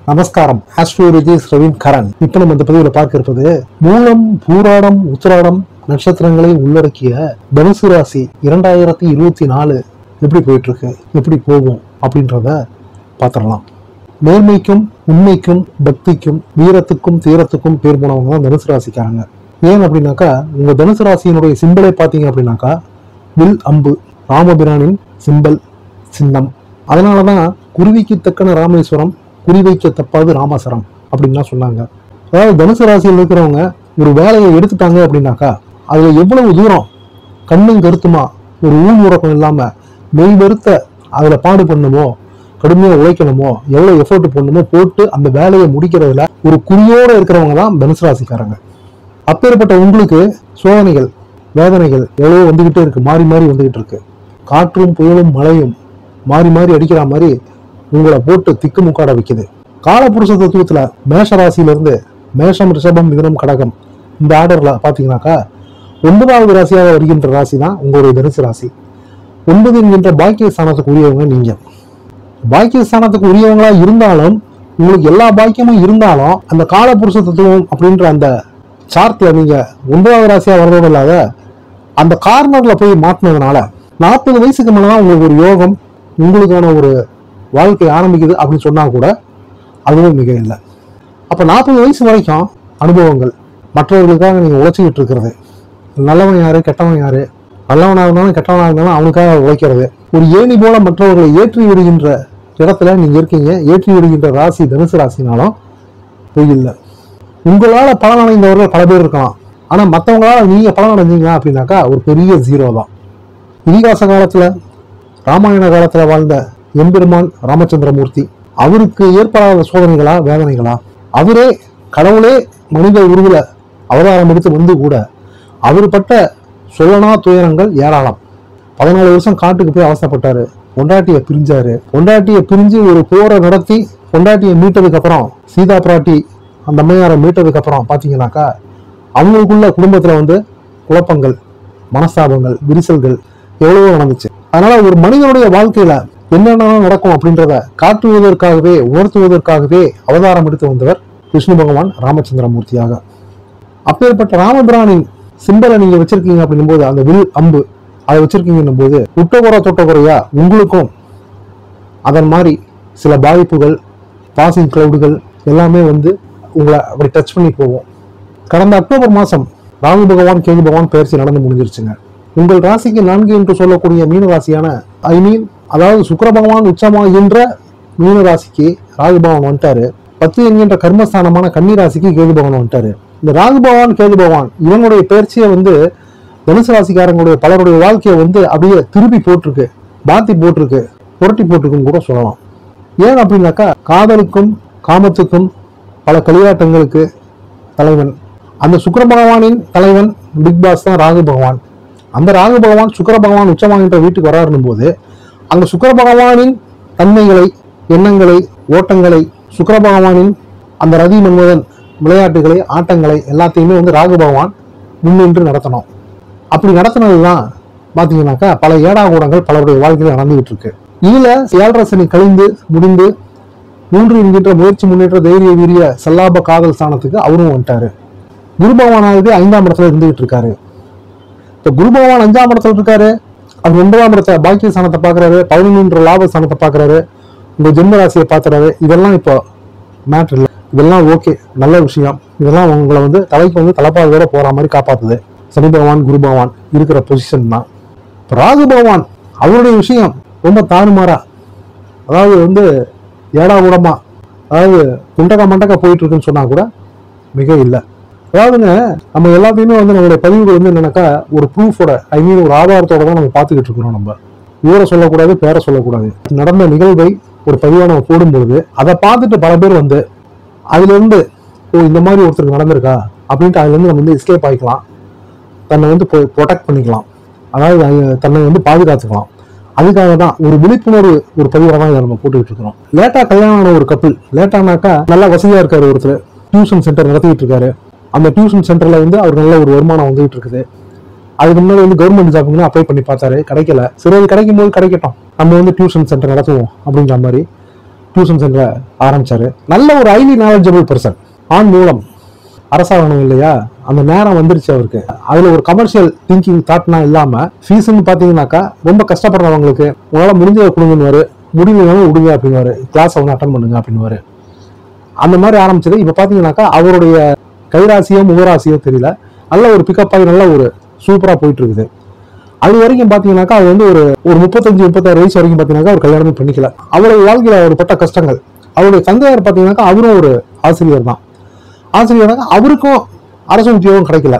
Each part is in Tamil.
நமஸ்காரம். ஆஸ்ட்ரோலஜிஸ்ட் ரவீன் கரன். இப்ப நம்ம இந்த பதிவுல பார்க்க இருப்பது மூலம், பூராடம், உத்திராடம் நட்சத்திரங்களை உள்ளடக்கிய தனுசு ராசி 2024 எப்படி போயிட்டு இருக்கு, எப்படி போகும் அப்படின்றத பாத்திரலாம். நேர்மைக்கும் உண்மைக்கும் பக்திக்கும் வீரத்துக்கும் தீரத்துக்கும் பேர் போனவங்க தான் தனுசு ராசிக்காரங்க. ஏன் அப்படின்னாக்கா, உங்க தனுசு ராசியினுடைய சிம்பலை பார்த்தீங்க அப்படின்னாக்கா வில் அம்பு, ராமபிரானின் சிம்பல் சின்னம். அதனாலதான் குருவிக்கு தக்கன ராமேஸ்வரம், குறி வைக்க தப்பாது ராமேஸ்வரம் அப்படின்லாம் சொன்னாங்க. அதாவது தனுசு ராசியில் இருக்கிறவங்க ஒரு வேலையை எடுத்துட்டாங்க அப்படின்னாக்கா அதுல எவ்வளவு தூரம் கண்ணும் கருத்துமா ஒரு ஊழ்முறக்கம் இல்லாம மெய் வெறுத்த அதுல பாடு பண்ணணுமோ, கடுமையா உழைக்கணுமோ, எவ்வளவு எஃபோர்ட் பண்ணணுமோ போட்டு அந்த வேலையை முடிக்கிறதுல ஒரு குறியோட இருக்கிறவங்க தான் தனுசு ராசிக்காரங்க. அப்பேற்பட்ட உங்களுக்கு சோதனைகள், வேதனைகள் எவ்வளவோ வந்துகிட்டே இருக்கு, மாறி மாறி வந்துகிட்டு இருக்கு. காற்றும் புயலும் மழையும் மாறி மாறி அடிக்கிற மாதிரி உங்களை போட்டு திக்கு முக்காட வைக்குது. காலபுருஷ தத்துவத்துல மேஷ ராசியிலிருந்து மேஷம், ரிஷபம், மிதுனம், கடகம் இந்த ஆர்டர்ல பாத்தீங்கன்னாக்கா 9வது ராசியாக வருகின்ற ராசி தான் உங்களுடைய தனுசு ராசி. 9 என்கின்ற பாக்கிய ஸ்தானத்துக்கு உரியவங்க நீங்க. பாக்கிய ஸ்தானத்துக்கு உரியவங்களா இருந்தாலும் உங்களுக்கு எல்லா பாக்கியமும் இருந்தாலும் அந்த காலபுருஷ தத்துவம் அப்படின்ற அந்த சார்ட்ல நீங்க 9வது ராசியா வர்றதும் இல்லாத அந்த கார்னர்ல போய் மாட்டினதுனால 40 வயசுக்கு மேலதான் உங்களுக்கு ஒரு யோகம், உங்களுக்கான ஒரு வாழ்க்கை ஆரம்பிக்குது அப்படின்னு சொன்னா கூட அதுவும் மிக இல்லை. அப்ப 40 வயசு வரைக்கும் அனுபவங்கள், மற்றவர்களுக்காக நீங்க உழைச்சிக்கிட்டு இருக்கிறது, நல்லவன் யாரு கெட்டவன் யாரு, நல்லவனா இருந்தாலும் கெட்டவனா இருந்தாலும் அவனுக்காக உழைக்கிறது, ஒரு ஏணி போல மற்றவர்களை ஏற்றி விடுகின்ற இடத்துல நீங்க இருக்கீங்க. ஏற்றி விடுகின்ற ராசி தனுசு ராசினாலும் பொய் இல்லை. உங்களால பலன் அடைந்தவர்கள் பல பேர் இருக்கலாம், ஆனா மற்றவங்களால நீங்க பலன் அடைஞ்சீங்க அப்படின்னாக்கா ஒரு பெரிய ஜீரோ தான். இதிகாச காலத்துல ராமாயண காலத்துல வாழ்ந்த எம்பெருமான் ராமச்சந்திரமூர்த்தி, அவருக்கு ஏற்படாத சோதனைகளா வேதனைகளா? அவரே கடவுளே மனித உருவுல அவதாரம் எடுத்து வந்து கூட அவர் பட்ட சொல்லனா துயரங்கள் ஏராளம். 14 வருஷம் காட்டுக்கு போய் அவசரப்பட்டாரு, பொண்டாட்டியை பிரிஞ்சாரு. பொண்டாட்டியை பிரிஞ்சு ஒரு போரை நடத்தி பொண்டாட்டியை மீட்டதுக்கு அப்புறம், சீதா பிராட்டி அந்த அம்மையாரை மீட்டதுக்கு அப்புறம் பாத்தீங்கன்னாக்கா அவங்களுக்குள்ள குடும்பத்துல குழப்பங்கள், மனஸ்தாபங்கள், விரிசல்கள் எவ்வளவோ நடந்துச்சு. அதனால ஒரு மனிதனுடைய வாழ்க்கையில என்னென்ன நடக்கும் அப்படின்றத காட்டுவதற்காகவே, உணர்த்துவதற்காகவே அவதாரம் எடுத்து வந்தவர் விஷ்ணு பகவான் ராமச்சந்திரமூர்த்தியாக. அப்பேற்பட்ட ராமபிரானின் சிம்பலை நீங்க வச்சிருக்கீங்க அப்படின்னும் போது, அந்த வில் அம்பு அதை வச்சிருக்கீங்கன்னும் போது தொட்ட குறையா உங்களுக்கும் அதன் மாதிரி சில பாதிப்புகள், பாசிங் கிளவுடுகள் எல்லாமே உங்களை அப்படி டச் பண்ணி போகும். கடந்த அக்டோபர் மாசம் ராகு பகவான் கேது பகவான் பயிற்சி நடந்து முடிஞ்சிருச்சுங்க. உங்கள் ராசிக்கு 4 என்று சொல்லக்கூடிய மீன ராசியான அதாவது சுக்கிர பகவான் உச்சமாகின்ற மீன ராசிக்கு ராகு பகவான் வந்துட்டாரு. 10 என்கின்ற கர்மஸ்தானமான கன்னி ராசிக்கு கேது பகவான் வந்துட்டாரு. இந்த ராகு பகவான் கேது பகவான் இவங்களுடைய பயிற்சியை தனுசு ராசிக்காரங்களுடைய பலருடைய வாழ்க்கையை அப்படியே திருப்பி போட்டிருக்கு, பாத்தி போட்டிருக்கு, புரட்டி போட்டிருக்குன்னு கூட சொல்லலாம். ஏன் அப்படின்னாக்கா, காதலுக்கும் காமத்துக்கும் பல களியாட்டங்களுக்கு தலைவன் அந்த சுக்கிர பகவானின் தலைவன் பிக் பாஸ் தான் ராகு பகவான். அந்த ராகு பகவான் சுக்கிர பகவான் உச்சமாகின்ற வீட்டுக்கு வராருன்னும் போது அந்த சுக்கிர பகவானின் தன்மைகளை, எண்ணங்களை, ஓட்டங்களை, சுக்கிர பகவானின் அந்த ரதி மன்மதன் விளையாட்டுகளை, ஆட்டங்களை எல்லாத்தையுமே ராகு பகவான் முன்னின்று நடத்தணும். அப்படி நடத்தினதுதான் பாத்தீங்கன்னாக்கா பல ஏடாகூடங்கள் பலருடைய வாழ்க்கையில நடந்துகிட்டு இருக்கு. இதுல 7.5 சனி கழிந்து முடிந்து 3 என்கின்ற முயற்சி, முன்னேற்ற, தைரிய, வீரிய, சல்லாப காதல் ஸ்தானத்துக்கு அவரும் வந்துட்டாரு. குரு பகவானாவது 5ஆம் இடத்துல இருந்துகிட்டு இருக்காரு. இப்ப குரு பகவான் 5ஆம் இடத்துல இருக்காரு, அவர் 9ஆம் இடத்தை பாக்கிய ஸ்தானத்தை பாக்குறாரு, 11 லாப ஸ்தானத்தை பாக்குறாரு, உங்க ஜென்ம ராசியை பாத்துறாரு. இதெல்லாம் இப்போ மேட்டர் இல்லை, இதெல்லாம் ஓகே, நல்ல விஷயம். இதெல்லாம் உங்களை தலைக்கு தலைப்பாதையோட போற மாதிரி காப்பாத்துது. சனி பகவான் குரு பகவான் இருக்கிற பொசிஷன் தான். ராகு பகவான் அவருடைய விஷயம் ரொம்ப தாறுமாறா, அதாவது ஏடாகூடமா, அதாவது குண்டக்க மண்டக்க போயிட்டு இருக்குன்னு சொன்னா கூட மிக இல்லை. அதாவதுங்க, நம்ம எல்லாத்தையுமே நம்மளுடைய பதிவுகள் என்னன்னாக்கா ஒரு ப்ரூஃபோட, ஒரு ஆதாரத்தோட தான் நம்ம பார்த்துக்கிட்டு இருக்கிறோம். நம்ம ஊரை சொல்லக்கூடாது, பேரை சொல்லக்கூடாது. நடந்த நிகழ்வை ஒரு பதிவாக நம்ம போடும்பொழுது அதை பார்த்துட்டு பல பேர் அதுல இருந்து இந்த மாதிரி ஒருத்தருக்கு நடந்திருக்கா அப்படின்ட்டு அதுல இருந்து நம்ம எஸ்கேப் ஆகிக்கலாம், தன்னை ப்ரொடெக்ட் பண்ணிக்கலாம், அதாவது தன்னை பாதுகாத்துக்கலாம். அதுக்காக தான் ஒரு விழிப்புணர்வு ஒரு பதிவாக தான் இதை நம்ம போட்டுக்கிட்டு இருக்கிறோம். லேட்டா கல்யாணம் ஆன ஒரு கப்பிள், லேட்டானாக்கா நல்லா வசதியா இருக்காரு, ஒருத்தர் டியூஷன் சென்டர் நடத்திட்டு இருக்காரு. அந்த டியூஷன் சென்டர்ல அவருக்கு நல்ல ஒரு வருமானம் வந்துகிட்டு இருக்குது. அதுக்கு முன்னாடி கவர்மெண்ட் ஜாப்புக்குன்னு அப்ளை பண்ணி பார்த்தாரு, கிடைக்கல. சரி, அது கிடைக்கும் போது கிடைக்கட்டும், நம்ம டியூஷன் சென்டர் நடத்துவோம் அப்படின்ற மாதிரி டியூஷன் சென்டர் ஆரம்பிச்சாரு. நல்ல ஒரு ஹைலி நாலேஜபிள் பர்சன். ஆண் மூலம் அரசாங்கணும் இல்லையா, அந்த நேரம் வந்துருச்சு அவருக்கு. அதுல ஒரு கமர்ஷியல் திங்கிங் தாட்னா இல்லாம ஃபீஸ்ன்னு பாத்தீங்கன்னாக்கா ரொம்ப கஷ்டப்படுறவங்களுக்கு உங்களால முடிஞ்சதை கொடுங்கன்னு, முடியலனாலும் விடுங்க அப்படின்னு, கிளாஸ் வந்து அட்டன் பண்ணுங்க அப்படின்னு. அந்த மாதிரி ஆரம்பிச்சது. இப்ப பாத்தீங்கன்னாக்கா அவருடைய கைராசியோ முகராசியோ தெரியல, நல்ல ஒரு பிக்கப் ஆகி நல்ல ஒரு சூப்பரா போயிட்டு இருக்குது. அது வரைக்கும் பாத்தீங்கன்னாக்கா அது வந்து ஒரு 35-36 வயசு வரைக்கும் பாத்தீங்கன்னாக்கா அவர் கல்யாணமே பண்ணிக்கல. அவருடைய வாழ்க்கையில அவர் பட்ட கஷ்டங்கள். அவருடைய தந்தையார் பாத்தீங்கன்னாக்கா அவரும் ஒரு ஆசிரியர் தான். ஆசிரியராக அவருக்கும் அரசு உத்தியோகம் கிடைக்கல.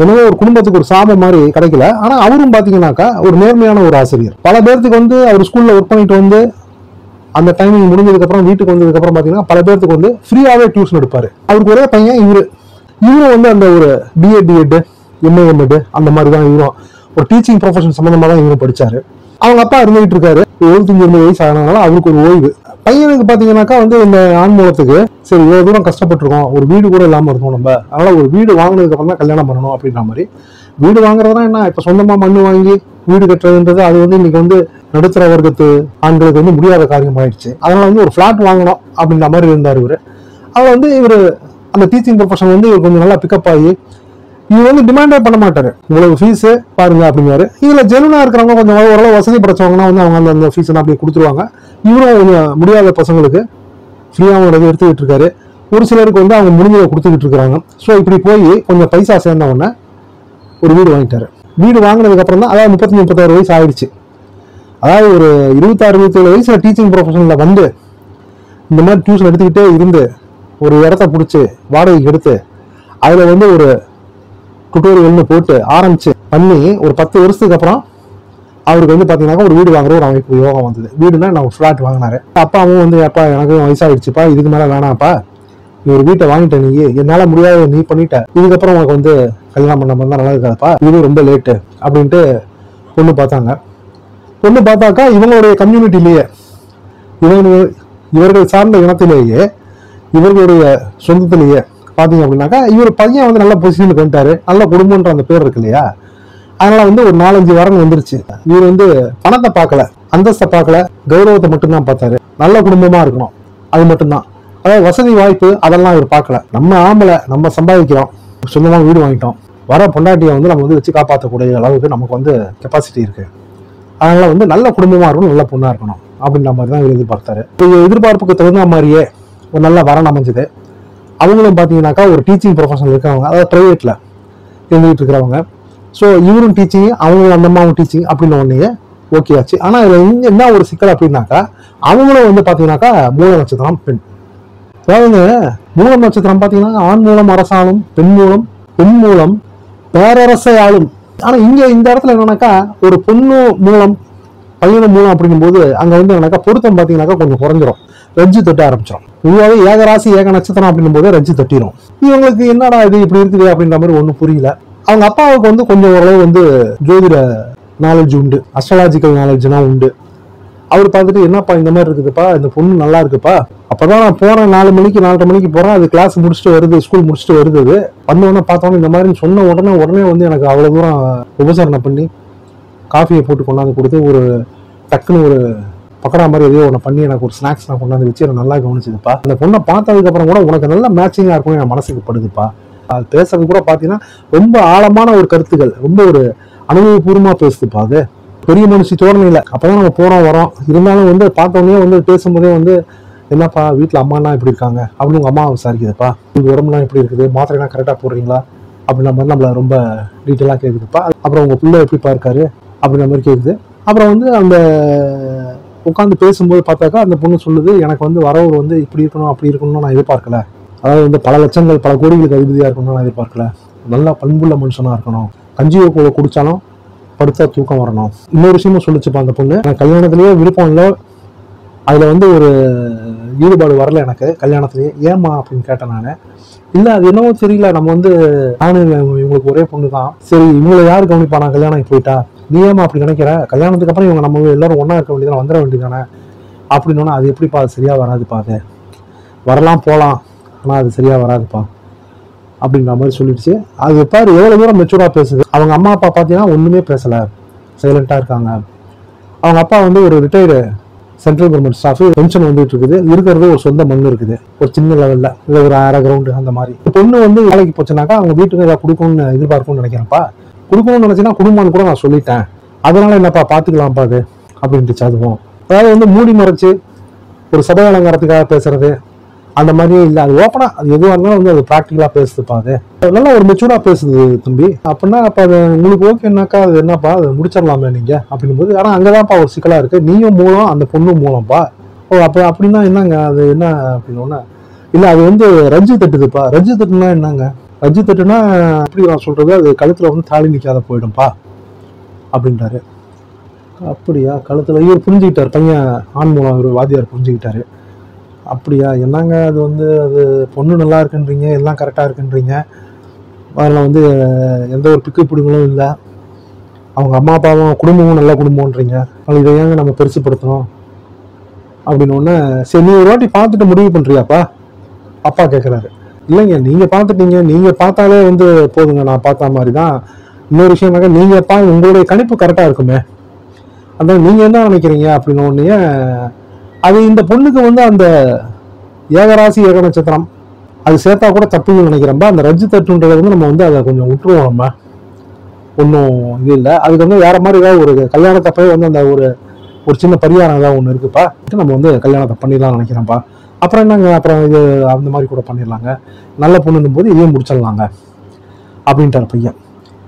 எனவே ஒரு குடும்பத்துக்கு ஒரு சாபம் மாதிரி கிடைக்கல. ஆனா அவரும் பாத்தீங்கன்னாக்கா ஒரு நேர்மையான ஒரு ஆசிரியர். பல பேருக்கு வந்து அவர் ஸ்கூல்ல ஒர்க் பண்ணிட்டு வந்து அந்த டைமிங் முடிஞ்சதுக்கு அப்புறம் வீட்டுக்கு வந்ததுக்கு அப்புறம் பாத்தீங்கன்னா பல பேருக்கு வந்து ஃப்ரீயாவே டியூஷன் எடுப்பாரு. அவருக்கு ஒரே பையன் இவரும் வந்து அந்த ஒரு BA B.Ed MA அந்த மாதிரி தான் இவரும் ஒரு டீச்சிங் ப்ரொஃபஷன் சம்பந்தமா தான் இவரும் படிச்சாரு. அவங்க அப்பா இருந்துகிட்டு இருக்காரு. 75 வயசு ஆனதுனால அவருக்கு ஒரு ஓய்வு. பையனுக்கு பாத்தீங்கன்னாக்கா வந்து இந்த ஆண் மூலத்துக்கு சரி இவ்வளவு தூரம் கஷ்டப்பட்டிருக்கோம், ஒரு வீடு கூட இல்லாம இருக்கோம் நம்ம, அதனால ஒரு வீடு வாங்கினதுக்கு அப்புறம் தான் கல்யாணம் பண்ணணும் அப்படின்ற மாதிரி. வீடு வாங்குறதுனா என்ன, இப்ப சொந்தமா மண்ணு வாங்கி வீடு கட்டுறதுன்றது அது வந்து இன்னைக்கு வந்து நடுத்தர வர்க்கத்து ஆண்களுக்கு வந்து முடியாத காரியம் ஆயிடுச்சு. அதனால வந்து ஒரு பிளாட் வாங்கணும் அப்படின்ற மாதிரி இருந்தார் இவரு. அவர் வந்து இவரு அந்த டீச்சிங் ப்ரொஃபஷன் வந்து இவர் கொஞ்சம் நல்லா பிக்கப் ஆகி இவர் வந்து டிமாண்டே பண்ண மாட்டாரு. இவ்வளவு ஃபீஸ் பாருங்க அப்படிங்காரு. இதுல ஜெனுனா இருக்கிறவங்க கொஞ்சம் ஓரளவு வசதி படைச்சவங்கன்னா வந்து அவங்க அந்த ஃபீஸ் அப்படியே கொடுத்துருவாங்க. இவரும் முடியாத பசங்களுக்கு ஃப்ரீயாகவும் எடுத்துக்கிட்டு இருக்காரு. ஒரு சிலருக்கு வந்து அவங்க முடிஞ்சதை கொடுத்துக்கிட்டு இருக்காங்க. ஸோ இப்படி போய் கொஞ்சம் பைசா சேர்ந்த உடனே ஒரு வீடு வாங்கிட்டாரு. வீடு வாங்கினதுக்கு அப்புறம் தான், அதாவது 35-36 வயசு ஆயிடுச்சு. அதாவது ஒரு 26-27 வயசுல டீச்சிங் ப்ரொஃபஷன்ல வந்து இந்த மாதிரி டியூஷன் எடுத்துக்கிட்டே இருந்து ஒரு இடத்த பிடிச்சி வாடகைக்கு எடுத்து அதுல வந்து ஒரு டுட்டோரியல்னு போட்டு ஆரம்பிச்சு பண்ணி ஒரு 10 வருஷத்துக்கு அப்புறம் அவருக்கு வந்து பாத்தீங்கன்னா ஒரு வீடு வாங்குற ஒரு அமைப்பு யோகம் வந்தது. வீடுனா நான் ஒரு ஃபிளாட் வாங்கினாரு. அப்பாவும் வந்து அப்பா எனக்கு வயசாயிடுச்சுப்பா, இதுக்கு மேல வேணாப்பா, நீ ஒரு வீட்டை வாங்கிட்ட, நீ என்னால முடியாத நீ பண்ணிட்ட, இதுக்கப்புறம் உனக்கு வந்து கல்யாணம் பண்ண மாதிரி தான் நல்லா இருக்காதுப்பா, இது ரொம்ப லேட்டு அப்படின்ட்டு பொண்ணு பார்த்தாங்க. பொண்ணு பார்த்தாக்கா இவங்களுடைய கம்யூனிட்டிலேயே இவர்கள் சார்ந்த இனத்திலேயே இவர்களுடைய சொந்தத்திலேயே பாத்தீங்க அப்படின்னாக்கா இவர் பையன் வந்து நல்ல பொசிஷனுக்கு வந்துட்டாரு. நல்ல குடும்பம்ன்ற அந்த பேர் இருக்கு இல்லையா, அதனால வந்து ஒரு 4-5 வாரம் வந்துருச்சு. இவர் வந்து பணத்தை பார்க்கல, அந்தஸ்தை பார்க்கல, கௌரவத்தை மட்டும்தான் பார்த்தாரு. நல்ல குடும்பமா இருக்கணும் அது மட்டும்தான். அதாவது வசதி வாய்ப்பு அதெல்லாம் இவர் பார்க்கல. நம்ம ஆம்பளை, நம்ம சம்பாதிக்கிறோம், சொந்தமா வீடு வாங்கிட்டோம், வர பொண்டாட்டியை வந்து நம்ம வந்து வச்சு காப்பாற்றக்கூடிய அளவுக்கு நமக்கு வந்து கெப்பாசிட்டி இருக்கு. அதனால வந்து நல்ல குடும்பமா இருக்கணும், நல்ல பொண்ணா இருக்கணும் அப்படின்ற மாதிரி தான் இவர் எதிர்பார்த்தாரு. எதிர்பார்ப்புக்கு தகுந்த மாதிரியே ஒரு நல்ல வரன் அமைஞ்சது. அவங்களும் பார்த்தீங்கன்னாக்கா ஒரு டீச்சிங் ப்ரொஃபஷனல் இருக்கிறவங்க, அதாவது பிரைவேட்ல இருந்துகிட்டு இருக்கிறவங்க. ஸோ இவரும் டீச்சிங், அவங்களும் அந்த அம்மாவும் டீச்சிங் அப்படின்னு ஒன்னே ஓகே ஆச்சு. ஆனா இதுல என்ன ஒரு சிக்கல் அப்படின்னாக்கா அவங்களும் வந்து பாத்தீங்கன்னாக்கா மூல நட்சத்திரம் பெண். அதாவது மூல நட்சத்திரம் பாத்தீங்கன்னா ஆண் மூலம் அரசாலும், பெண் மூலம் பேரரசை ஆளும். ஆனா இங்க இந்த இடத்துல என்னன்னாக்கா ஒரு பொண்ணு மூலம் பையனும் மூலம் அப்படிங்கும் போது அங்க வந்து என்னன்னாக்கா பொருத்தம் பாத்தீங்கன்னாக்கா கொஞ்சம் குறைஞ்சிரும், ரஜ்ஜு தட்ட ஆரம்பிச்சிடும். இதுவாகவே ஏகராசி ஏக நட்சத்திரம் அப்படின்னும் போது ரஜ்ஜு தட்டிடும். இவங்களுக்கு என்னடா இது இப்படி இருக்குது அப்படின்ற மாதிரி ஒன்றும் புரியல. அவங்க அப்பாவுக்கு வந்து கொஞ்சம் ஓரளவு வந்து ஜோதிட நாலேஜ் உண்டு, அஸ்ட்ராலாஜிக்கல் நாலேஜ்லாம் உண்டு. அவர் பார்த்துட்டு என்னப்பா இந்த மாதிரி இருக்குதுப்பா, இந்த பொண்ணு நல்லா இருக்குப்பா, அப்பதான் நான் போறேன் 4 மணிக்கு 4:30 மணிக்கு போறேன், அது கிளாஸ் முடிச்சுட்டு வருது, ஸ்கூல் முடிச்சுட்டு வருது, அது வந்தவொடனே பார்த்தோன்னே இந்த மாதிரி சொன்ன உடனே வந்து எனக்கு அவ்வளவு தூரம் உபசரணை பண்ணி காஃபியை போட்டு கொண்டாந்து கொடுத்து ஒரு டக்குன்னு ஒரு பக்கடா மாதிரி எதையோ ஒன்று பண்ணி எனக்கு ஒரு ஸ்நாக்ஸ் நான் கொண்டாந்து வச்சு எனக்கு நல்லா கவனிச்சுதுப்பா. அந்த பொண்ணை பார்த்ததுக்கு அப்புறம் கூட உனக்கு நல்ல மேட்சிங்கா இருக்கும் என் மனசுக்கு படுதுப்பா. அது பேசுறது கூட பாத்தீங்கன்னா ரொம்ப ஆழமான ஒரு கருத்துக்கள், ரொம்ப ஒரு அனுபவபூர்வமா பேசுதுப்பா. அது பெரிய மனுஷி தோரணை இல்லை. அப்பதான் நம்ம போறோம் வரோம், இருந்தாலும் வந்து பார்த்தோன்னே வந்து பேசும்போதே வந்து என்னப்பா வீட்டுல அம்மானா எப்படி இருக்காங்க அப்படின்னு உங்க அம்மா விசாரிக்குதுப்பா, உங்க உடம்புலாம் எப்படி இருக்குது, மாத்திரைலாம் கரெக்டா போடுறீங்களா அப்படின்ற மாதிரி நம்மள ரொம்ப டீட்டெயிலா கேக்குதுப்பா. அப்புறம் உங்க பிள்ளை எப்படிப்பா இருக்காரு அப்படின்ற மாதிரி கேக்குது. அப்புறம் வந்து அந்த உட்காந்து பேசும்போது பார்த்தாக்கா அந்த பொண்ணு சொல்லுது, எனக்கு வந்து வரவர் வந்து இப்படி இருக்கணும் அப்படி இருக்கணும்னு நான் எதிர்பார்க்கல, அதாவது வந்து பல லட்சங்கள் பல கோடிகளுக்கு அதிபதியா இருக்கணும்னு நான் எதிர்பார்க்கல, நல்லா பண்புள்ள மனுஷனா இருக்கணும், கஞ்சியை கூட குடிச்சாலும் படுத்தா தூக்கம் வரணும். இன்னொரு விஷயமும் சொல்லிச்சுப்பா அந்த பொண்ணு, எனக்கு கல்யாணத்திலேயே விருப்பம் இல்லை, அதுல வந்து ஒரு ஈடுபாடு வரல எனக்கு கல்யாணத்திலேயே, ஏமா அப்படின்னு கேட்டேன் நான். இல்ல அது என்னவோ தெரியல, நம்ம வந்து நானும் இவங்களுக்கு ஒரே பொண்ணு தான், சரி இவங்களை யாரு கவனிப்பா நான் கல்யாணம் போயிட்டா, நீ ஏமா அப்படி நினைக்கிற, கல்யாணத்துக்கு அப்புறம் இவங்க நம்ம எல்லாரும் ஒன்னா இருக்க வேண்டியதானே, வந்துட வேண்டியதானே அப்படின்னா, அது எப்படிப்பா அது சரியா வராதுப்பா, அது வரலாம் போகலாம் ஆனா அது சரியா வராதுப்பா அப்படின்ற மாதிரி சொல்லிடுச்சு. அது பாரு எவ்வளவு தூரம் மெச்சூரா பேசுது. அவங்க அம்மா அப்பா பாத்தீங்கன்னா ஒண்ணுமே பேசல, சைலண்டா இருக்காங்க. அவங்க அப்பா வந்து ஒரு retired central government staff pension வந்துட்டு இருக்குது. இருக்கிறது ஒரு சொந்த மண் இருக்குது, ஒரு சின்ன லெவல்ல ஒரு 1/2 கிரவுண்டு அந்த மாதிரி. பொண்ணு வந்து வேலைக்கு போச்சுனாக்கா அவங்க வீட்டுக்கு ஏதாவது கொடுக்கணும்னு எதிர்பார்க்கணும்னு நினைக்கிறேன்ப்பா. கொடுக்கணும்னு நினைச்சுன்னா குடும்பம்னு கூட நான் சொல்லிட்டேன், அதனால என்னப்பா பாத்துக்கலாம்ப்பா அது அப்படின்ட்டு. அதுவும் அதாவது வந்து மூடி மறைச்சு ஒரு சபை அலங்காரத்துக்காக பேசுறது அந்த மாதிரியே இல்லை. அது ஓப்பனா அது எதுவாக இருந்தாலும் வந்து அது ப்ராக்டிக்கலா பேசுதுப்பா. அது நல்லா ஒரு மெச்சூர்டா பேசுது தம்பி. அப்படின்னா அப்ப அது உங்களுக்கு ஓகேனாக்கா அது என்னப்பா அது முடிச்சிடலாமே நீங்க அப்படின்னும் போது, ஆனா அங்கதான்ப்பா ஒரு சிக்கலா இருக்கு. நீயும் மூலம் அந்த பொண்ணு மூலம்ப்பா. ஓ அப்ப அப்படின்னா என்னங்க அது என்ன அப்படின்னா, இல்ல அது வந்து ரஜ்ஜு தட்டுதுப்பா. ரஜ்ஜு தட்டுனா என்னங்க? ரஜ்ஜு தட்டுனா அப்படி நான் சொல்றது, அது கழுத்துல வந்து தாலி நிக்காத போயிடும்பா அப்படின்றாரு. அப்படியா? கழுத்துல இவர் புரிஞ்சுக்கிட்டார், பையன் ஆண் மூலம் ஒரு வாத்தியார் புரிஞ்சுக்கிட்டாரு. அப்படியா? என்னங்க அது வந்து அது பொண்ணு நல்லா இருக்குன்றீங்க, எல்லாம் கரெக்டாக இருக்குன்றீங்க, அதில் வந்து எந்த ஒரு பிக்கு பிடுங்களும் இல்லை, அவங்க அம்மா அப்பாவும் குடும்பமும் நல்ல குடும்பம்ன்றீங்க, அது இதை ஏங்க நம்ம பெருசுப்படுத்தணும் அப்படின்னு ஒன்று. சரி நீ ஒரு வாட்டி பார்த்துட்டு முடிவு பண்ணுறியாப்பா அப்பா கேட்குறாரு. இல்லைங்க நீங்கள் பார்த்துட்டீங்க, நீங்கள் பார்த்தாலே வந்து போதுங்க, நான் பார்த்த மாதிரி தான். இன்னொரு விஷயம்னாக்கா நீங்கள் உங்களுடைய கணிப்பு கரெக்டாக இருக்குமே, அதான் நீங்கள் என்ன நினைக்கிறீங்க அப்படின்னு ஒன்றையே. அது இந்த பொண்ணுக்கு வந்து அந்த ஏகராசி ஏக நட்சத்திரம் அது சேர்த்தா கூட தப்புன்னு நினைக்கிறப்ப, அந்த ரஜ்ஜு தட்டுன்றதை வந்து நம்ம வந்து அதை கொஞ்சம் விட்டுருவோம். நம்ம ஒன்றும் இது இல்லை, அதுக்கு வந்து வேற மாதிரி ஏதாவது ஒரு கல்யாணத்தப்பவே வந்து அந்த ஒரு சின்ன பரிகாரம் ஏதாவது ஒன்று இருக்குப்பா, நம்ம வந்து கல்யாணத்தை பண்ணிடலாம் நினைக்கிறேன்ப்பா. அப்புறம் என்னங்க, அப்புறம் இது அந்த மாதிரி கூட பண்ணிடலாங்க, நல்ல பொண்ணுன்னும் போது இதையும் முடிச்சிடலாங்க அப்படின்ட்டார் பையன்.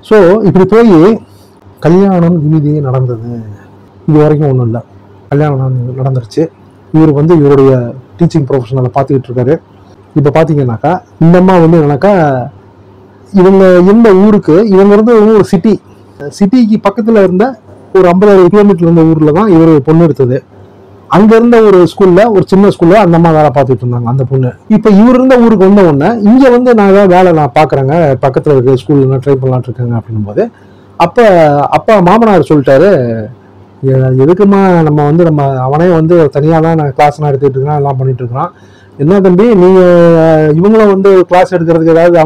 ஸோ இப்படி போய் கல்யாணம் இனிதே நடந்தது. இது வரைக்கும் ஒன்றும் இல்லை, கல்யாணம் நடந்துருச்சு. இவர் வந்து இவருடைய டீச்சிங் ப்ரொஃபஷனலை பார்த்துக்கிட்டு இருக்காரு. இப்போ பார்த்தீங்கன்னாக்கா இந்த அம்மா வந்து என்னன்னாக்கா, இவங்க இந்த ஊருக்கு இவங்க இருந்து ஒரு சிட்டிக்கு பக்கத்தில் இருந்த ஒரு 50 கிலோமீட்டர் இருந்த ஊரில் தான் இவர் பொண்ணு எடுத்தது. அங்கே இருந்த ஒரு ஸ்கூலில், ஒரு சின்ன ஸ்கூலில் அந்த அம்மா வேலை பார்த்துட்டு இருந்தாங்க அந்த பொண்ணு. இப்போ இவர் இருந்த ஊருக்கு வந்த உடனே இங்கே வந்து நான் ஏதாவது வேலை நான் பார்க்குறேங்க, பக்கத்தில் இருக்க ஸ்கூலில் ட்ரை பண்ணலான் இருக்காங்க அப்படின்னும் போது, அப்பா மாமனார் சொல்லிட்டாரு, எதுக்குமா நம்ம வந்து அவனே வந்து தனியாக தான் நான் கிளாஸ் நான் எடுத்துகிட்டு இருக்கிறான், எல்லாம் பண்ணிட்டு இருக்கிறான், என்ன தம்பி நீங்கள் இவங்களும் வந்து கிளாஸ் எடுக்கிறதுக்கு ஏதாவது